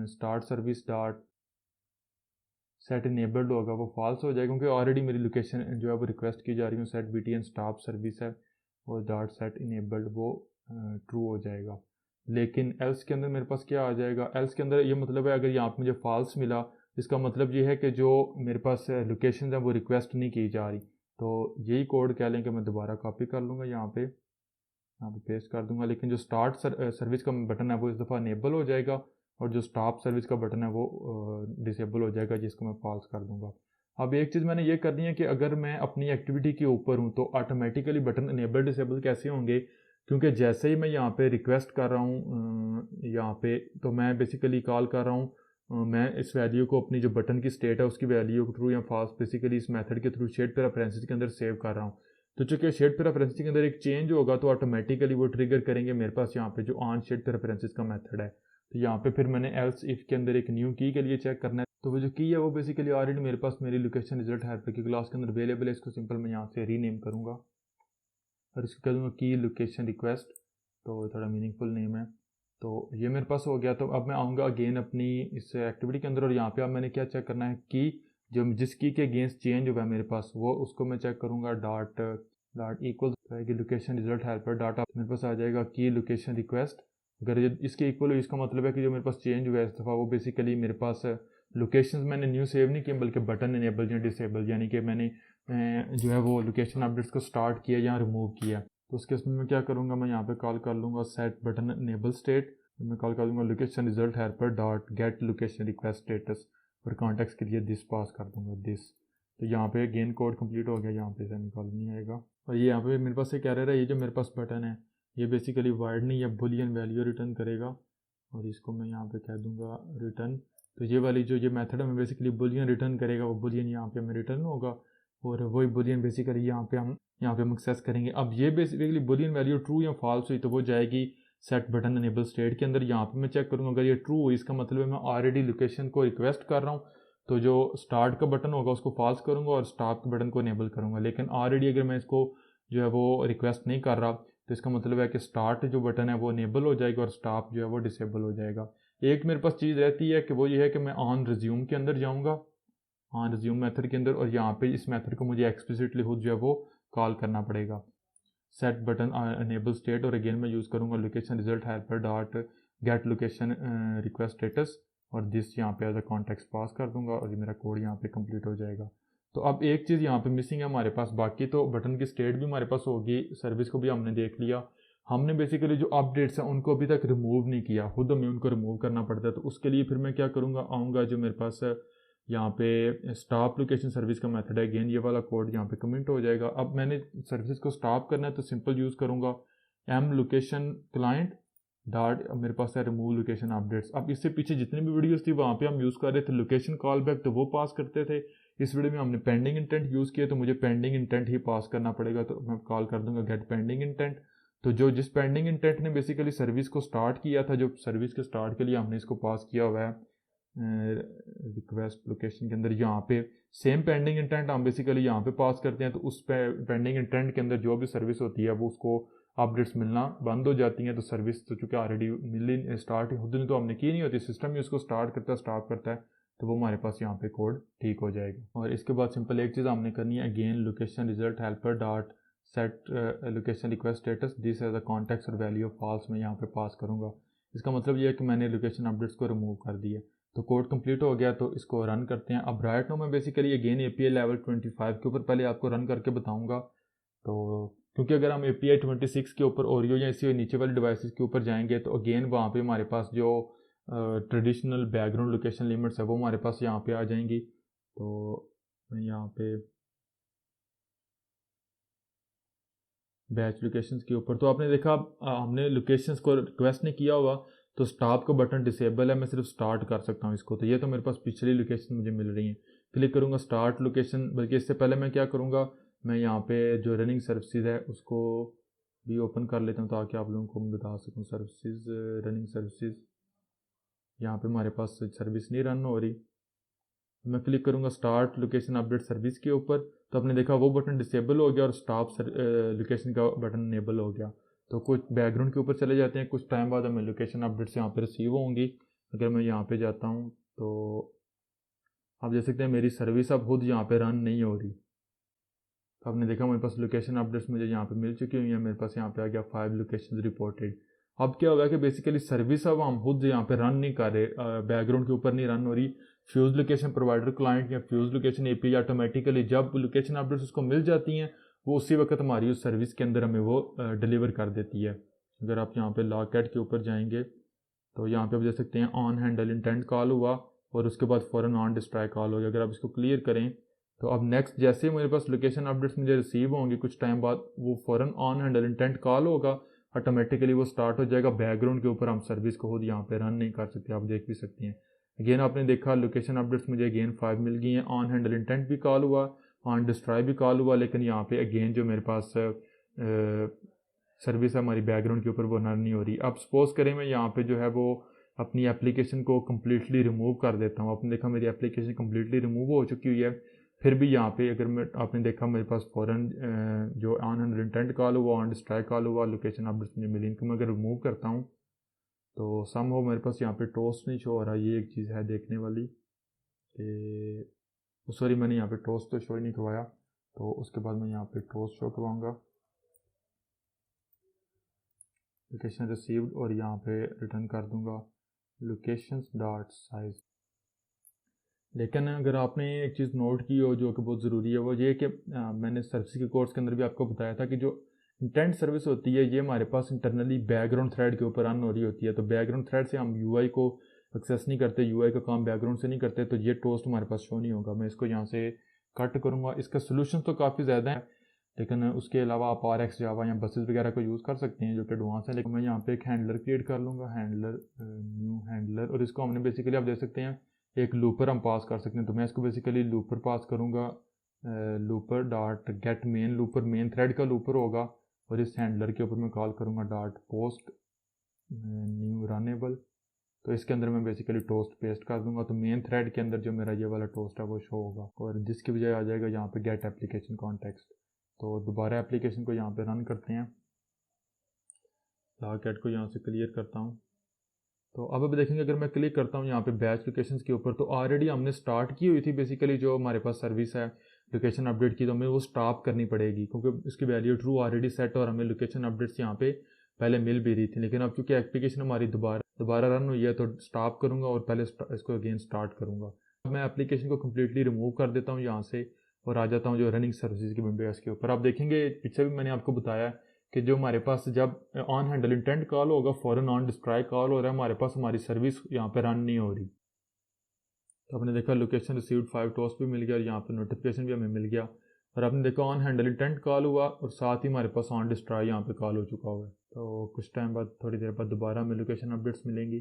start service dot set enabled होगा वो फॉल्स हो जाएगा, क्योंकि ऑलरेडी मेरी लोकेशन जो है वो रिक्वेस्ट की जा रही है सेट BTN स्टाफ सर्विस है, और डॉट सेट इनेबल्ड वो ट्रू हो जाएगा। लेकिन एल्स के अंदर मेरे पास क्या आ जाएगा, एल्स के अंदर ये मतलब है अगर यहाँ पर मुझे फॉल्स मिला, इसका मतलब ये है कि जो मेरे पास लोकेशन है वो रिक्वेस्ट नहीं की जा रही। तो यही कोड कह लें कि मैं दोबारा कॉपी कर लूँगा, यहाँ पे पेस्ट कर दूंगा, लेकिन जो स्टार्ट सर्विस का बटन है वो इस दफ़ा इनेबल हो जाएगा, और जो स्टॉप सर्विस का बटन है वो डिसेबल हो जाएगा, जिसको मैं फॉल्स कर दूंगा। अब एक चीज़ मैंने ये करनी है कि अगर मैं अपनी एक्टिविटी के ऊपर हूँ तो ऑटोमेटिकली बटन इनेबल डिसेबल कैसे होंगे, क्योंकि जैसे ही मैं यहाँ पे रिक्वेस्ट कर रहा हूँ यहाँ पे, तो मैं बेसिकली कॉल कर रहा हूँ मैं इस वैल्यू को अपनी जो बटन की स्टेट है उसकी वैल्यू को ट्रू या फॉल्स बेसिकली इस मेथड के थ्रू शेयर्ड प्रेफरेंसेस के अंदर सेव कर रहा हूँ। तो चूंकि शेयर्ड प्रेफरेंसेस के अंदर एक चेंज होगा तो ऑटोमेटिकली वो ट्रिगर करेंगे मेरे पास यहाँ पे जो ऑन शेयर्ड प्रेफरेंसेस का मेथड है। तो यहाँ पे फिर मैंने एल्स इफ के अंदर एक न्यू की के लिए चेक करना है, तो वो जो की है वो बेसिकली ऑलरेडी मेरे पास मेरी लोकेशन रिजल्ट हेल्पर की क्लास के अंदर अवेलेबल है। इसको सिंपल मैं यहाँ से रीनेम करूँगा और इसको कह दूँगा की लोकेशन रिक्वेस्ट, तो थोड़ा मीनिंगफुल नेम है। तो ये मेरे पास हो गया। तो अब मैं आऊँगा अगेन अपनी इस एक्टिविटी के अंदर, और यहाँ पे अब मैंने क्या चेक करना है कि जो जिस की के अगेंस्ट चेंज हुआ है मेरे पास, वो उसको मैं चेक करूँगा। डॉट इक्वल आएगी लोकेशन रिजल्ट हेल्पर डाटा, मेरे पास आ जाएगा की लोकेशन रिक्वेस्ट। अगर ये इसके इक्वल हो, इसका मतलब है कि जो मेरे पास चेंज हुआ है इस दफ़ा, वो बेसिकली मेरे पास लोकेशंस मैंने न्यू सेव नहीं किए, बल्कि बटन इनेबल या डिसेबल, यानी कि मैंने जो है वो लोकेशन अपडेट्स को स्टार्ट किया या रिमूव किया। तो उसके उसमें मैं क्या करूँगा, मैं यहाँ पे कॉल कर लूँगा सेट बटन इनेबल स्टेट, मैं कॉल कर दूँगा location result helper dot gate location request status, और कॉन्टेक्स्ट के लिए दिस पास कर दूँगा दिस। तो यहाँ पे गेन कोड कंप्लीट हो गया, यहाँ पे सेमीकोलन नहीं आएगा। और ये यहाँ पे मेरे पास एक एरर है, ये जो मेरे पास बटन है ये बेसिकली वाइड नहीं या बुलियन वैल्यू रिटर्न करेगा, और इसको मैं यहाँ पे कह दूँगा रिटर्न। तो ये वाली जो ये मेथड है मैं बेसिकली बुलियन रिटर्न करेगा, वो बुलियन यहाँ पे हमें रिटर्न होगा, और वही बुलियन बेसिकली यहाँ पे हम एक्सेस करेंगे। अब ये बेसिकली बुलियन वैल्यू ट्रू या फॉल्स हुई तो वो जाएगी सेट बटन इनेबल स्टेट के अंदर। यहाँ पे मैं चेक करूँगा, अगर ये ट्रू हुई इसका मतलब है मैं ऑलरेडी लोकेशन को रिक्वेस्ट कर रहा हूँ, तो जो स्टार्ट का बटन होगा उसको फॉल्स करूँगा और स्टॉप के बटन को इनेबल करूँगा। लेकिन ऑलरेडी अगर मैं इसको जो है वो रिक्वेस्ट नहीं कर रहा, तो इसका मतलब है कि स्टार्ट जो बटन है वो इनेबल हो जाएगा और स्टॉप जो है वो डिसेबल हो जाएगा। एक मेरे पास चीज़ रहती है कि वो ये है कि मैं ऑन रिज्यूम के अंदर जाऊँगा, ऑन रिज्यूम मेथड के अंदर, और यहाँ पे इस मेथड को मुझे एक्सप्लिसिटली खुद जो है वो कॉल करना पड़ेगा, सेट बटन इनेबल स्टेट, और अगेन मैं यूज़ करूँगा location result helper dot gate location request status, और दिस यहाँ पे एज अ कॉन्टेक्स्ट पास कर दूंगा, और ये मेरा कोड यहाँ पे कंप्लीट हो जाएगा। तो अब एक चीज़ यहाँ पे मिसिंग है हमारे पास, बाकी तो बटन की स्टेट भी हमारे पास होगी, सर्विस को भी हमने देख लिया। हमने बेसिकली जो अपडेट्स हैं उनको अभी तक रिमूव नहीं किया, खुद हमें उनको रिमूव करना पड़ता है। तो उसके लिए फिर मैं क्या करूँगा, आऊँगा जो मेरे पास यहाँ पे स्टॉप लोकेशन सर्विस का मेथड है, अगेन ये वाला कोड यहाँ पे कमेंट हो जाएगा। अब मैंने सर्विस को स्टॉप करना है तो सिंपल यूज़ करूँगा एम लोकेशन क्लाइंट डॉट, मेरे पास है रिमूव लोकेशन अपडेट्स। अब इससे पीछे जितनी भी वीडियोस थी वहाँ पे हम यूज़ कर रहे थे लोकेशन कॉल बैक, तो वो पास करते थे। इस वीडियो में हमने पेंडिंग इंटेंट यूज़ किया, तो मुझे पेंडिंग इंटेंट ही पास करना पड़ेगा। तो मैं कॉल कर दूंगा गेट पेंडिंग इंटेंट। तो जो जिस पेंडिंग इंटेंट ने बेसिकली सर्विस को स्टार्ट किया था, जो सर्विस के स्टार्ट के लिए हमने इसको पास किया हुआ है रिक्वेस्ट लोकेशन के अंदर, यहाँ पे सेम पेंडिंग इंटेंट हम बेसिकली यहाँ पे पास करते हैं। तो उस पेंडिंग इंटेंट के अंदर जो भी सर्विस होती है वो उसको अपडेट्स मिलना बंद हो जाती हैं। तो सर्विस तो चूँकि ऑलरेडी मिलनी स्टार्ट खुद ने तो हमने की नहीं होती, सिस्टम ही उसको स्टार्ट करता है स्टॉप करता है, तो वो हमारे पास यहाँ पे कोड ठीक हो जाएगा। और इसके बाद सिंपल एक चीज़ हमने करनी है, again location result helper dot set location request status this as a context और वैल्यू ऑफ फॉल्स मैं यहाँ पे पास करूँगा। इसका मतलब ये है कि मैंने लोकेशन अपडेट्स को रिमूव कर दिया। तो कोड कंप्लीट हो गया, तो इसको रन करते हैं। अब राइट नाउ मैं बेसिकली अगेन API लेवल 25 के ऊपर पहले आपको रन करके बताऊँगा। तो क्योंकि अगर हम API 26 के ऊपर ओरियो या इसी नीचे वाले डिवाइसेस के ऊपर जाएंगे, तो अगेन वहाँ पे हमारे पास जो ट्रेडिशनल बैकग्राउंड लोकेशन लिमिट्स है वो हमारे पास यहाँ पे आ जाएंगी। तो मैं यहाँ पे बैच लोकेशंस के ऊपर, तो आपने देखा हमने लोकेशंस को रिक्वेस्ट नहीं किया हुआ, तो स्टॉप का बटन डिसेबल है, मैं सिर्फ स्टार्ट कर सकता हूँ इसको। तो ये तो मेरे पास पिछली लोकेशन मुझे मिल रही है। क्लिक करूँगा स्टार्ट लोकेशन, बल्कि इससे पहले मैं क्या करूँगा, मैं यहाँ पे जो रनिंग सर्विसेज है उसको भी ओपन कर लेता हूँ ताकि आप लोगों को मैं बता सकूँ। सर्विसेज रनिंग सर्विसेज, यहाँ पे हमारे पास सर्विस नहीं रन हो रही। मैं क्लिक करूँगा स्टार्ट लोकेशन अपडेट सर्विस के ऊपर, तो आपने देखा वो बटन डिसेबल हो गया और स्टॉप लोकेशन का बटन इनेबल हो गया। तो कुछ बैकग्राउंड के ऊपर चले जाते हैं, कुछ टाइम बाद हमें लोकेशन अपडेट्स यहाँ पे रिसीव होंगी। अगर मैं यहाँ पे जाता हूँ तो आप देख सकते हैं मेरी सर्विस अब खुद यहाँ पे रन नहीं हो रही। तो आपने देखा मेरे पास लोकेशन अपडेट्स मुझे यहाँ पे मिल चुकी हुई हैं, मेरे पास यहाँ पे आ गया 5 लोकेशन रिपोर्टेड। अब क्या होगा कि बेसिकली सर्विस अब हम खुद यहाँ पे रन नहीं कर रहे, बैकग्राउंड के ऊपर नहीं रन हो रही। फ्यूज लोकेशन प्रोवाइडर क्लाइंट या फ्यूज लोकेशन API ऑटोमेटिकली जब लोकेशन अपडेट्स उसको मिल जाती हैं, वो उसी वक्त हमारी उस सर्विस के अंदर हमें वो डिलीवर कर देती है। अगर आप यहाँ पे लॉकेट के ऊपर जाएंगे तो यहाँ पे आप देख सकते हैं ऑन हैंडल इंटेंट कॉल हुआ और उसके बाद फ़ौरन ऑन डिस्ट्रॉय कॉल हो गया। अगर आप इसको क्लियर करें तो अब नेक्स्ट जैसे ही मेरे पास लोकेशन अपडेट्स मुझे रिसीव होंगे कुछ टाइम बाद, वो फ़ौरन ऑन हैंडल इंटेंट कॉल होगा, ऑटोमेटिकली वो स्टार्ट हो जाएगा। बैकग्राउंड के ऊपर हम सर्विस को खुद यहाँ पे रन नहीं कर सकते, आप देख भी सकते हैं। अगेन आपने देखा लोकेशन अपडेट्स मुझे अगेन 5 मिल गई हैं, ऑन हैंडल इंटेंट भी कॉल हुआ, ऑन डिस्ट्रॉय भी कॉल हुआ, लेकिन यहाँ पे अगेन जो मेरे पास सर्विस है हमारी बैकग्राउंड के ऊपर वो रन नहीं हो रही। अब सपोज करें मैं यहाँ पे जो है वो अपनी एप्लीकेशन को कम्प्लीटली रिमूव कर देता हूँ। आपने देखा मेरी एप्लीकेशन कम्प्लीटली रिमूव हो चुकी हुई है, फिर भी यहाँ पे अगर मैं आपने देखा मेरे पास फ़ौरन जो ऑन हैंडल इंटेंट कॉल हुआ, ऑन डिस्ट्रॉय कॉल हुआ, लोकेशन अपडेट्स मुझे मिली। इनको मैं अगर रिमूव करता हूँ तो सम हो मेरे पास यहाँ पे टोस्ट नहीं शो हो रहा, ये एक चीज़ है देखने वाली कि सॉरी मैंने यहाँ पे टोस्ट तो शो ही नहीं करवाया, तो उसके बाद मैं यहाँ पे टोस्ट शो करवाऊँगा, लोकेशन रिसीव्ड, और यहाँ पे रिटर्न कर दूँगा लोकेशंस डॉट साइज। लेकिन अगर आपने एक चीज़ नोट की हो जो कि बहुत ज़रूरी है, वो ये कि मैंने सर्विस के कोर्स के अंदर भी आपको बताया था कि जो इंटेंट सर्विस होती है ये हमारे पास इंटरनली बैकग्राउंड थ्रेड के ऊपर रन हो रही होती है। तो बैकग्राउंड थ्रेड से हम यूआई को एक्सेस नहीं करते, यूआई का काम बैकग्राउंड से नहीं करते, तो ये टोस्ट हमारे पास शो नहीं होगा। मैं इसको यहाँ से कट करूँगा। इसका सोल्यूशन तो काफ़ी ज़्यादा है, लेकिन उसके अलावा आप RX जावा या बसेस वगैरह को यूज़ कर सकते हैं जो कि एडवांस है। लेकिन मैं यहाँ पे एक हैंडलर क्रिएट कर लूँगा, हैंडलर न्यू हैंडलर, और इसको हमने बेसिकली आप देख सकते हैं एक लूपर हम पास कर सकते हैं। तो मैं इसको बेसिकली लूपर पास करूँगा, looper dot gate main looper, main thread का लूपर होगा, और इस हैंडलर के ऊपर मैं कॉल करूँगा डॉट पोस्ट न्यू रनेबल। तो इसके अंदर मैं बेसिकली टोस्ट पेस्ट कर दूंगा, तो मेन थ्रेड के अंदर जो मेरा ये वाला टोस्ट है वो शो होगा, और जिसकी बजाय आ जाएगा यहाँ पे गेट एप्लीकेशन कॉन्टेक्स्ट। तो दोबारा एप्लीकेशन को यहाँ पे रन करते हैं, लॉग गेट को यहाँ से क्लियर करता हूँ। तो अब देखेंगे अगर मैं क्लिक करता हूँ यहाँ पे बैच लोकेशंस के ऊपर, तो ऑलरेडी हमने स्टार्ट की हुई थी बेसिकली जो हमारे पास सर्विस है लोकेशन अपडेट की, तो हमें वो स्टॉप करनी पड़ेगी क्योंकि इसकी वैल्यू ट्रू ऑलरेडी सेट और हमें लोकेशन अपडेट्स यहाँ पे पहले मिल भी रही थी। लेकिन अब चूंकि एप्लीकेशन हमारी दोबारा रन हुई है तो स्टॉप करूँगा और पहले इसको अगेन स्टार्ट करूँगा। अब मैं एप्लीकेशन को कम्प्लीटली रिमूव कर देता हूँ यहाँ से और आ जाता हूँ जो रनिंग सर्विसेज की विंडो है इसके ऊपर। आप देखेंगे पीछे भी मैंने आपको बताया कि जो हमारे पास जब ऑन हैंडल इंटेंट कॉल होगा फ़ौरन ऑन डिस्ट्रॉय कॉल हो रहा है, हमारे पास हमारी सर्विस यहाँ पे रन नहीं हो रही। तो आपने देखा लोकेशन रिसीव्ड 5 टोस्ट भी मिल गया और यहाँ पे नोटिफिकेशन भी हमें मिल गया, और आपने देखा ऑन हैंडल इंटेंट कॉल हुआ और साथ ही हमारे पास ऑन डिस्ट्रॉय यहाँ पे कॉल हो चुका हुआ है। तो कुछ टाइम बाद थोड़ी देर बाद दोबारा हमें लोकेशन अपडेट्स मिलेंगी।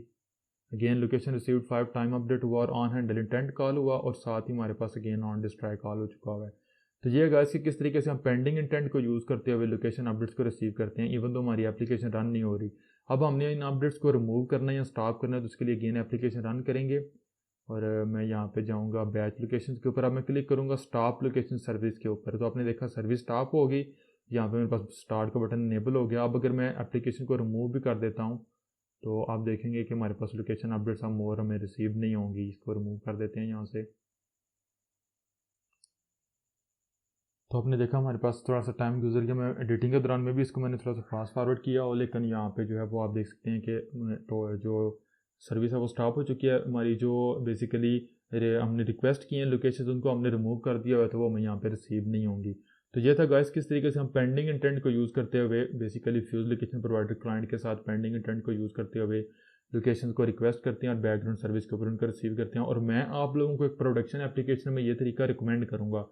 Again location received 5 time update हुआ और ऑन हैंडल इंटेंट कॉल हुआ और साथ ही हमारे पास अगेन ऑन डिस्ट्रॉय कॉल हो चुका हुआ है। तो ये गाइस कि किस तरीके से हम पेंडिंग इंटेंट को यूज़ करते हुए लोकेशन अपडेट्स को रिसीव करते हैं इवन तो हमारी एप्लीकेशन रन नहीं हो रही। अब हमने इन अपडेट्स को रिमूव करना है या स्टॉप करना है, तो उसके लिए अगेन एप्लीकेशन रन करेंगे और मैं यहाँ पे जाऊँगा बैच लोकेशन के ऊपर। अब मैं क्लिक करूँगा स्टॉप लोकेशन सर्विस के ऊपर, तो आपने देखा सर्विस स्टॉप होगी, यहाँ पे मेरे पास स्टार्ट का बटन इनेबल हो गया। अब अगर मैं एप्लीकेशन को रिमूव भी कर देता हूँ तो आप देखेंगे कि हमारे पास लोकेशन अपडेट्स हमें रिसीव नहीं होंगी। इसको रिमूव कर देते हैं यहाँ से। तो आपने देखा हमारे पास थोड़ा सा टाइम गुजर गया। मैं एडिटिंग के दौरान में भी इसको मैंने थोड़ा सा फास्ट फॉरवर्ड किया और लेकिन यहाँ पे जो है वो आप देख सकते हैं कि तो जो सर्विस है वो स्टॉप हो चुकी है हमारी। जो बेसिकली हमने रिक्वेस्ट की हैं लोकेशन उनको हमने रिमूव कर दिया हुआ, तो वो हमें यहाँ पे रिसीव नहीं होंगी। तो ये था गाइस किस तरीके से हम पेंडिंग इंटेंट को यूज़ करते हुए basically fuse location provider client के साथ पेंडिंग इंटेंट को यूज़ करते हुए लोकेशन को रिक्वेस्ट करते हैं और बैकग्राउंड सर्विस के ऊपर उनका रिसीव करते हैं। और मैं आप लोगों को एक प्रोडक्शन एप्लीकेशन में ये तरीका रिकमेंड करूँगा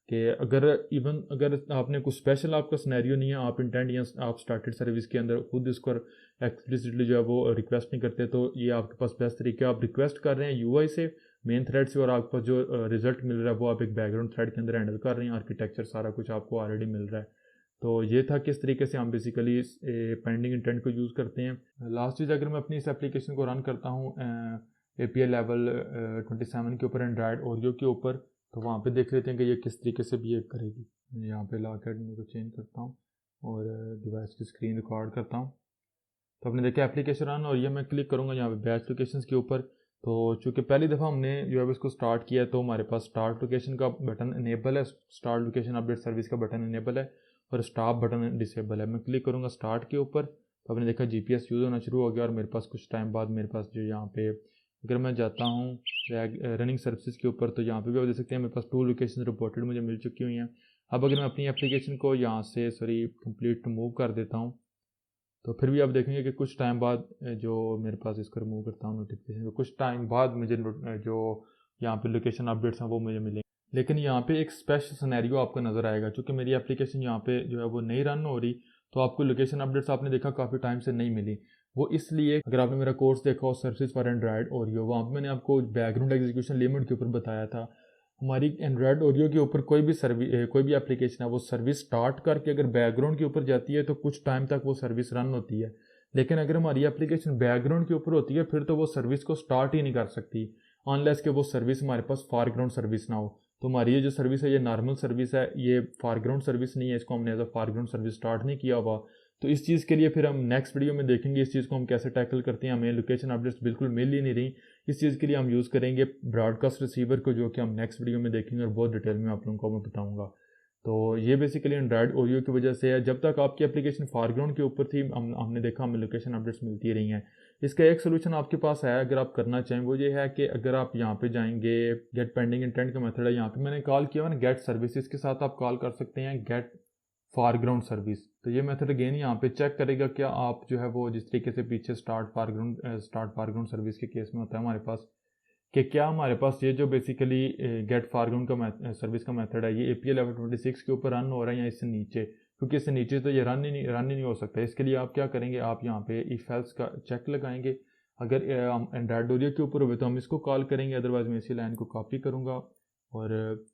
कि अगर आपने कुछ स्पेशल आपका सिनेरियो नहीं है, आप इंटेंट या आप स्टार्टेड सर्विस के अंदर खुद इसको एक्सप्लिसिटली जो है वो रिक्वेस्ट नहीं करते, तो ये आपके पास बेस्ट तरीका है। आप रिक्वेस्ट कर रहे हैं यूआई से मेन थ्रेड से और आपके पास जो रिजल्ट मिल रहा है वो आप एक बैकग्राउंड थ्रेड के अंदर हैंडल कर रहे हैं, आर्किटेक्चर सारा कुछ आपको ऑलरेडी मिल रहा है। तो ये था किस तरीके से हम बेसिकली इस पेंडिंग इंटेंट को यूज़ करते हैं। लास्ट चीज़, अगर मैं अपनी इस एप्लीकेशन को रन करता हूँ API लेवल 27 के ऊपर एंड्रॉयड ओरियो के ऊपर, तो वहाँ पे देख लेते हैं कि ये किस तरीके से बिहेव करेगी। मैं यहाँ पे लॉक एडमिन को चेंज करता हूँ और डिवाइस की स्क्रीन रिकॉर्ड करता हूँ। तो आपने देखा एप्लीकेशन रन और ये मैं क्लिक करूँगा यहाँ पे बैच लोकेशंस के ऊपर। तो चूँकि पहली दफ़ा हमने जो है इसको स्टार्ट किया है तो हमारे पास स्टार्ट लोकेशन का बटन इनेबल है, स्टार्ट लोकेशन अपडेट सर्विस का बटन इनेबल है और स्टॉप बटन डिसेबल है। मैं क्लिक करूँगा स्टार्ट के ऊपर, तो आपने देखा GPS यूज़ होना शुरू हो गया और मेरे पास कुछ टाइम बाद मेरे पास जो यहाँ पे अगर मैं जाता हूँ रनिंग सर्विसेज के ऊपर, तो यहाँ पे भी आप देख सकते हैं मेरे पास 2 लोकेशन रिपोर्टेड मुझे मिल चुकी हुई हैं। अब अगर मैं अपनी एप्लीकेशन को यहाँ से कंप्लीट मूव कर देता हूँ, तो फिर भी आप देखेंगे कि कुछ टाइम बाद जो मेरे पास इसको रिमूव करता हूँ नोटिफिकेशन को, कुछ टाइम बाद मुझे जो यहाँ पे लोकेशन अपडेट्स हैं वो मुझे मिलेंगे। लेकिन यहाँ पे एक स्पेशल सिनेरियो आपको नज़र आएगा, क्योंकि मेरी एप्लीकेशन यहाँ पे जो है वो नहीं रन हो रही, तो आपको लोकेशन अपडेट्स आपने देखा काफ़ी टाइम से नहीं मिली। वो इसलिए, अगर आपने मेरा कोर्स देखा हो सर्विस फॉर एंड्रॉयड ओरियो, वहाँ पर मैंने आपको बैकग्राउंड एग्जीक्यूशन लिमिट के ऊपर बताया था। हमारी एंड्रॉयड ओरियो के ऊपर कोई भी एप्लीकेशन है वो सर्विस स्टार्ट करके अगर बैकग्राउंड के ऊपर जाती है तो कुछ टाइम तक वो सर्विस रन होती है। लेकिन अगर हमारी एप्लीकेशन बैकग्राउंड के ऊपर होती है फिर तो वो सर्विस को स्टार्ट ही नहीं कर सकती अनलेस कि वो सर्विस हमारे पास फॉरग्राउंड सर्विस ना हो। तो हमारी ये जो सर्विस है ये नॉर्मल सर्विस है, ये फॉरग्राउंड सर्विस नहीं है, इसको हमने as a foreground service start नहीं किया हुआ। तो इस चीज़ के लिए फिर हम नेक्स्ट वीडियो में देखेंगे इस चीज़ को हम कैसे टैकल करते हैं। हमें लोकेशन अपडेट्स बिल्कुल मिल ही नहीं रही। इस चीज़ के लिए हम यूज़ करेंगे ब्रॉडकास्ट रिसीवर को, जो कि हम नेक्स्ट वीडियो में देखेंगे और बहुत डिटेल में आप लोगों को मैं बताऊँगा। तो ये बेसिकली एंड्रॉयड ओरियो की वजह से है। जब तक आपकी एप्लीकेशन फॉरग्राउंड के ऊपर थी हमने देखा हमें लोकेशन अपडेट्स मिलती रही हैं। इसका एक सोल्यूशन आपके पास है अगर आप करना चाहें, वो ये है कि अगर आप यहाँ पे जाएंगे, गेट पेंडिंग इंटेंट का मेथड है, यहाँ पे मैंने कॉल किया हुआ ना गेट सर्विसेज के साथ आप कॉल कर सकते हैं गेट फॉरग्राउंड सर्विस। तो ये मेथड अगेन यहाँ पे चेक करेगा क्या आप जो है वो जिस तरीके से पीछे स्टार्ट फॉरग्राउंड सर्विस के केस में होता है हमारे पास, कि क्या हमारे पास ये जो बेसिकली गेट फॉरग्राउंड का सर्विस का मेथड है ये API लेवल 26 के ऊपर रन हो रहा है या इससे नीचे, क्योंकि इससे नीचे तो ये रन ही नहीं हो सकता। इसके लिए आप क्या करेंगे, आप यहाँ पे इफ एल्स का चेक लगाएंगे। अगर हम एंड्रॉयड ओरियो के ऊपर हुए तो हम इसको कॉल करेंगे, अदरवाइज मैं इसी लाइन को कॉपी करूँगा और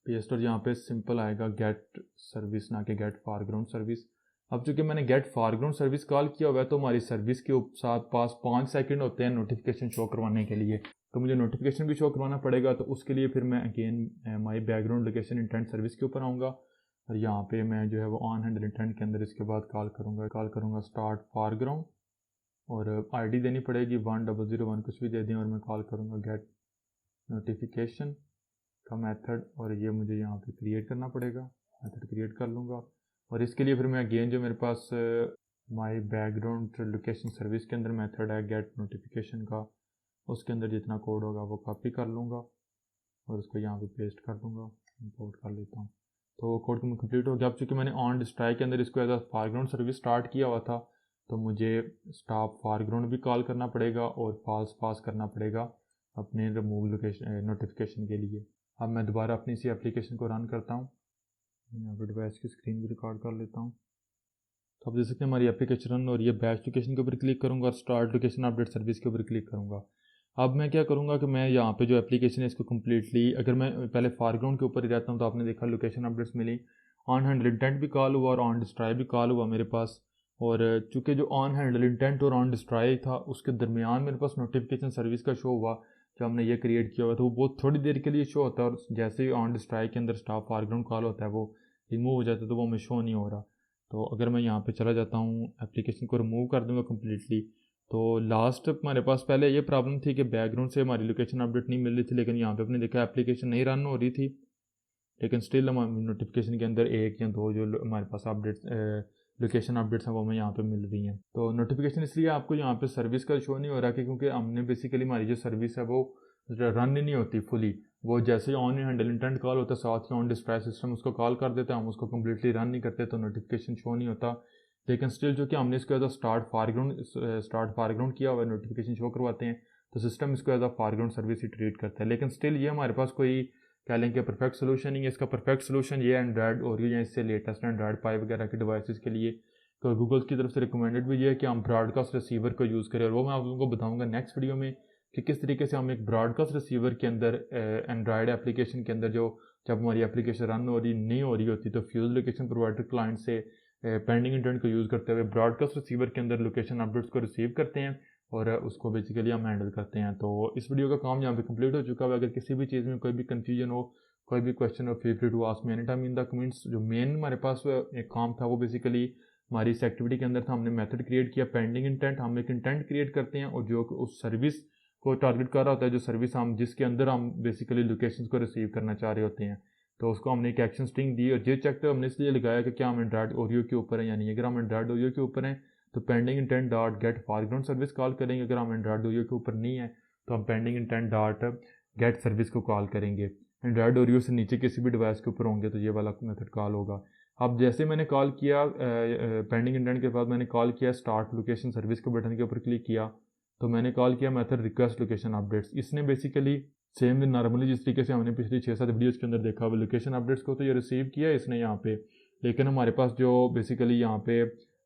पेस्ट, और यहाँ पे सिंपल आएगा गेट सर्विस ना कि गेट फॉरग्राउंड सर्विस। अब चूंकि मैंने गेट फॉरग्राउंड सर्विस कॉल किया हुआ है तो हमारी सर्विस के साथ पास 5 सेकंड होते हैं नोटिफिकेशन शो करवाने के लिए, तो मुझे नोटिफिकेशन भी शो करवाना पड़ेगा। तो उसके लिए फिर मैं again my background location intent service के ऊपर आऊँगा और यहाँ पे मैं जो है वो ऑन हैंडल इंटेंट के अंदर इसके बाद कॉल करूँगा स्टार्ट फॉरग्राउंड और ID देनी पड़ेगी 1001 कुछ भी दे दें और मैं कॉल करूँगा गेट नोटिफिकेशन का मेथड और ये मुझे यहाँ पे क्रिएट करना पड़ेगा। मेथड क्रिएट कर लूँगा और इसके लिए फिर मैं अगेन जो मेरे पास माई बैकग्राउंड लोकेशन सर्विस के अंदर मेथड है गेट नोटिफिकेशन का, उसके अंदर जितना कोड होगा वो कॉपी कर लूँगा और उसको यहाँ पे पेस्ट कर दूँगा, इंपोर्ट कर लेता हूँ। तो कोड कंप्लीट हो गया। अब चूँकि मैंने ऑन डिस्ट्राई के अंदर इसको as a foreground service start किया हुआ था तो मुझे स्टॉप फॉरग्राउंड भी कॉल करना पड़ेगा और फॉल्स पास करना पड़ेगा अपने रिमूव लोकेशन नोटिफिकेशन के लिए। अब मैं दोबारा अपनी इसी एप्लीकेशन को रन करता हूँ, यहाँ पर डिवाइस की स्क्रीन भी रिकॉर्ड कर लेता हूँ। तो आप देख सकते हैं हमारी एप्लीकेशन रन और ये बैच लोकेशन के ऊपर क्लिक करूँगा और स्टार्ट लोकेशन अपडेट सर्विस के ऊपर क्लिक करूँगा। अब मैं क्या करूँगा कि मैं यहाँ पे जो एप्लीकेशन है इसको कम्प्लीटली, अगर मैं पहले फॉरग्राउंड के ऊपर ही रहता हूँ तो आपने देखा लोकेशन अपडेट्स मिली, ऑन हैंडल इंटेंट भी कॉल हुआ और ऑन डिस्ट्राई भी कॉल हुआ मेरे पास। और चूँकि जो ऑन हैंडल इंटेंट और ऑन डिस्ट्राई था उसके दरमियान मेरे पास नोटिफिकेशन सर्विस का शो हुआ जब हमने ये क्रिएट किया हुआ तो वो बहुत थोड़ी देर के लिए शो होता है और जैसे ही ऑन डिस्ट्राई के अंदर स्टॉप फॉरग्राउंड कॉल होता है वो रिमूव हो जाता है तो वो हमें शो नहीं हो रहा। तो अगर मैं यहाँ पे चला जाता हूँ एप्लीकेशन को रिमूव कर दूँगा कम्प्लीटली, तो लास्ट हमारे पास पहले ये प्रॉब्लम थी कि बैकग्राउंड से हमारी लोकेशन अपडेट नहीं मिल रही थी, लेकिन यहाँ पे अपने देखा एप्लीकेशन नहीं रन हो रही थी लेकिन स्टिल हम नोटिफिकेशन के अंदर 1 या 2 जो हमारे पास अपडेट्स लोकेशन अपडेट्स हैं वो हमें यहाँ पे मिल रही हैं। तो नोटिफिकेशन इसलिए आपको यहाँ पे सर्विस का शो नहीं हो रहा कि क्योंकि हमने बेसिकली हमारी जो सर्विस है वो रन ही नहीं होती फुली, वो जैसे ही ऑन हैंडल इंटेंट कॉल होता है साथ ही ऑन डिस्ट्राई सिस्टम उसको कॉल कर देता है, हम उसको कम्प्लीटली रन नहीं करते तो नोटिफिकेशन शो नहीं होता। लेकिन स्टिल जो कि हमने इसको एज अ स्टार्ट फॉरग्राउंड किया हुआ नोटिफिकेशन शो करवाते हैं तो सिस्टम इसको एज अ फॉरग्राउंड सर्विस ही ट्रीट करता है। लेकिन स्टिल ये हमारे पास कोई कह लें कि परफेक्ट सोल्यूशन नहीं है। इसका परफेक्ट सोल्यूशन ये एंड्रॉयड ओरियो या इससे लेटेस्ट एंड्रॉयड पाई वगैरह के डिवाइसेस के लिए तो गूगल की तरफ से रिकमेंडेड भी ये है कि हम ब्रॉडकास्ट रिसीवर को यूज़ करें और वो मैं आप लोगों को बताऊंगा नेक्स्ट वीडियो में कि किस तरीके से हम एक ब्रॉडकास्ट रिसीवर के अंदर एंड्रॉयड एप्लीकेशन के अंदर जो जब हमारी एप्लीकेशन रन हो रही नहीं हो रही होती तो फ्यूज लोकेशन प्रोवाइडर क्लाइंट से पेंडिंग इंटेंट को यूज़ करते हुए ब्रॉडकास्ट रिसीवर के अंदर लोकेशन अपडेट्स को रिसीव करते हैं और उसको बेसिकली हम हैंडल करते हैं। तो इस वीडियो का काम यहाँ पे कंप्लीट हो चुका है। अगर किसी भी चीज़ में कोई भी कन्फ्यूजन हो, कोई भी क्वेश्चन हो, feel free to ask me any time in the comments. जो मेन हमारे पास एक काम था वो बेसिकली हमारी इस एक्टिविटी के अंदर था, हमने मेथड क्रिएट किया पेंडिंग इंटेंट। हम एक इंटेंट क्रिएट करते हैं और जो उस सर्विस को टारगेट कर रहा होता है, जो सर्विस हम जिसके अंदर हम बेसिकली लोकेशन को रिसीव करना चाह रहे होते हैं, तो उसको हमने एक एक्शन स्ट्रिंग दी और ये चेक तो हमने इसलिए लगाया कि क्या हम एंड्रॉयड ओरियो के ऊपर हैं या नहीं। अगर हम एंड्रॉयड ओरियो के ऊपर हैं तो pending intent dot gate foreground service call करेंगे। अगर हम एंड्रॉयड ओरियो के ऊपर नहीं है तो हम pending intent dot gate service को कॉल करेंगे। एंड्रॉयड ओरियो से नीचे किसी भी डिवाइस के ऊपर होंगे तो ये वाला मेथड कॉल होगा। अब जैसे मैंने कॉल किया पेंडिंग इंटेंट के बाद मैंने कॉल किया स्टार्ट लोकेशन सर्विस के बटन के ऊपर क्लिक किया तो मैंने कॉल किया मेथड रिक्वेस्ट लोकेशन अपडेट्स। इसने बेसिकली सेम नॉर्मली जिस तरीके से हमने पिछली 6-7 वीडियोज़ के अंदर देखा हुआ लोकेशन अपडेट्स को तो ये रिसीव किया इसने यहाँ पे, लेकिन हमारे पास जो बेसिकली यहाँ पे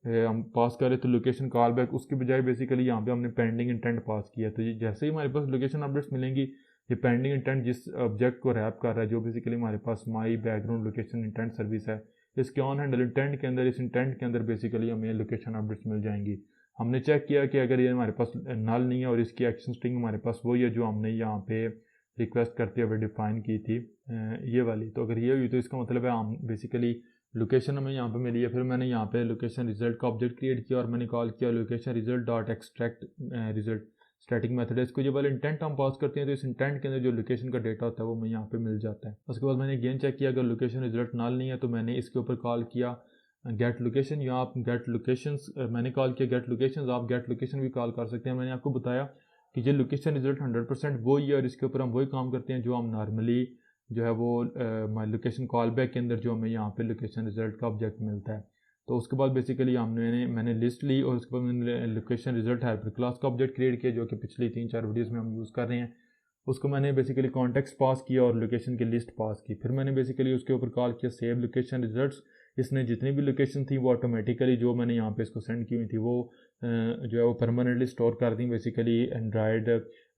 हम पास कर रहे थे लोकेशन कॉल बैक, उसकी बजाय बेसिकली यहाँ पे हमने पेंडिंग इंटेंट पास किया। तो ये जैसे ही हमारे पास लोकेशन अपडेट्स मिलेंगी ये पेंडिंग इंटेंट जिस ऑब्जेक्ट को रैप कर रहा है जो बेसिकली हमारे पास my background location intent service है, इसके ऑन हैंडल इंटेंट के अंदर इस इंटेंट के अंदर बेसिकली हमें लोकेशन अपडेट्स मिल जाएंगी। हमने चेक किया कि अगर ये हमारे पास नल नहीं है और इसकी एक्शन स्ट्रिंग हमारे पास वही है जो हमने यहाँ पे रिक्वेस्ट करते हुए डिफाइन की थी ये वाली, तो अगर ये हुई तो इसका मतलब है हम बेसिकली लोकेशन हमें यहाँ पे मिली है। फिर मैंने यहाँ पे लोकेशन रिजल्ट का ऑब्जेक्ट क्रिएट किया और मैंने कॉल किया location result dot extract result static method है। इसको जब वाला इंटेंट हम पास करते हैं तो इस इंटेंट के अंदर जो लोकेशन का डेटा होता है वो मैं यहाँ पे मिल जाता है। उसके बाद मैंने अगेन चेक किया, अगर लोकेशन रिजल्ट नल नहीं है तो मैंने इसके ऊपर कॉल किया गेट लोकेशन। यहाँ आप गेट लोकेशंस मैंने कॉल किया गेट लोकेशंस, आप गेट लोकेशन भी कॉल कर सकते हैं। मैंने आपको बताया कि ये लोकेशन रिजल्ट 100% वही है और इसके ऊपर हम वही काम करते हैं जो हम नॉर्मली जो है वो माई लोकेशन कॉल बैक के अंदर जो हमें यहाँ पे लोकेशन रिजल्ट का ऑब्जेक्ट मिलता है। तो उसके बाद बेसिकली मैंने लिस्ट ली और उसके बाद मैंने लोकेशन रिजल्ट हेल्पर क्लास का ऑब्जेक्ट क्रिएट किया जो कि पिछली 3-4 वीडियोज़ में हम यूज़ कर रहे हैं। उसको मैंने बेसिकली कॉन्टेक्स्ट पास किया और लोकेशन की लिस्ट पास की। फिर मैंने बेसिकली उसके ऊपर कॉल किया सेव लोकेशन रिजल्ट्स। इसने जितनी भी लोकेशन थी वो ऑटोमेटिकली जो मैंने यहाँ पे इसको सेंड की हुई थी वो जो है वो परमानेंटली स्टोर कर दी बेसिकली एंड्रॉयड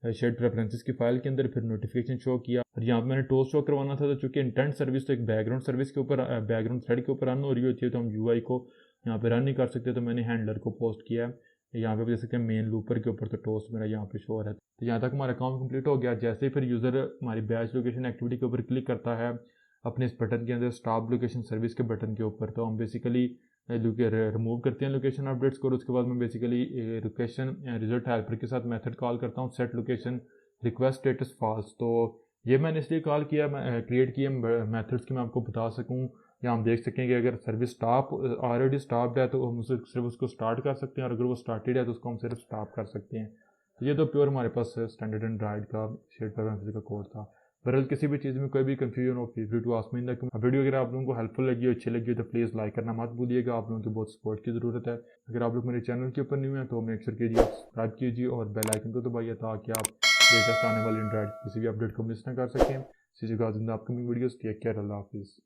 शेयर्ड प्रेफरेंसेस की फाइल के अंदर। फिर नोटिफिकेशन शो किया और यहाँ पे मैंने टोस्ट शो करवाना था, तो चूँकि इंटेंट सर्विस तो एक बैकग्राउंड सर्विस के ऊपर बैकग्राउंड थ्रेड के ऊपर रन हो रही होती है तो हम यूआई को यहाँ पे रन नहीं कर सकते, तो मैंने हैंडलर को पोस्ट किया है। यहाँ पे देख सकते हैं मेन लूपर के ऊपर तो टोस्ट मेरा यहाँ पे शो हो रहा है। तो यहाँ तक हमारा अकाउंट कंप्लीट हो गया। जैसे ही फिर यूज़र हमारी बैच लोकेशन एक्टिविटी के ऊपर क्लिक करता है अपने इस बटन के अंदर स्टॉप लोकेशन सर्विस के बटन के ऊपर, तो हम बेसिकली रिमूव करते हैं लोकेशन अपडेट्स को। और उसके बाद मैं बेसिकली लोकेशन रिजल्ट हेल्पर के साथ मेथड कॉल करता हूँ set location request status false. तो ये मैंने इसलिए कॉल किया क्रिएट किया मेथड्स की मैं आपको बता सकूँ, या हम देख सकें कि अगर सर्विस स्टॉप ऑलरेडी स्टॉप्ड है तो हम सिर्फ उसको स्टार्ट कर सकते हैं और अगर वो स्टार्टेड है तो उसको हम सिर्फ स्टॉप कर सकते हैं। तो ये तो प्योर हमारे पास स्टैंडर्ड एंड्रॉइड का शेयर्ड प्रेफरेंसेस का कोड था। बहरहाल किसी भी चीज़ में कोई भी कंफ्यूजन हो feel free to ask me in the comment. Video अगर आप लोगों को हेल्पफुल लगी हो अच्छी लगी हो तो प्लीज़ लाइक करना मत भूलिएगा, आप लोगों की बहुत सपोर्ट की ज़रूरत है। अगर आप लोग मेरे चैनल के ऊपर न्यू हैं तो मेक श्योर कीजिए सब्सक्राइब कीजिए और बेल आइकन को दबाइए ताकि आप लेटेस्ट आने वाले एंड्रॉइड किसी भी अपडेट को मिस ना कर सकें। See you guys in the upcoming videos, take care, अल्लाह हाफिज़।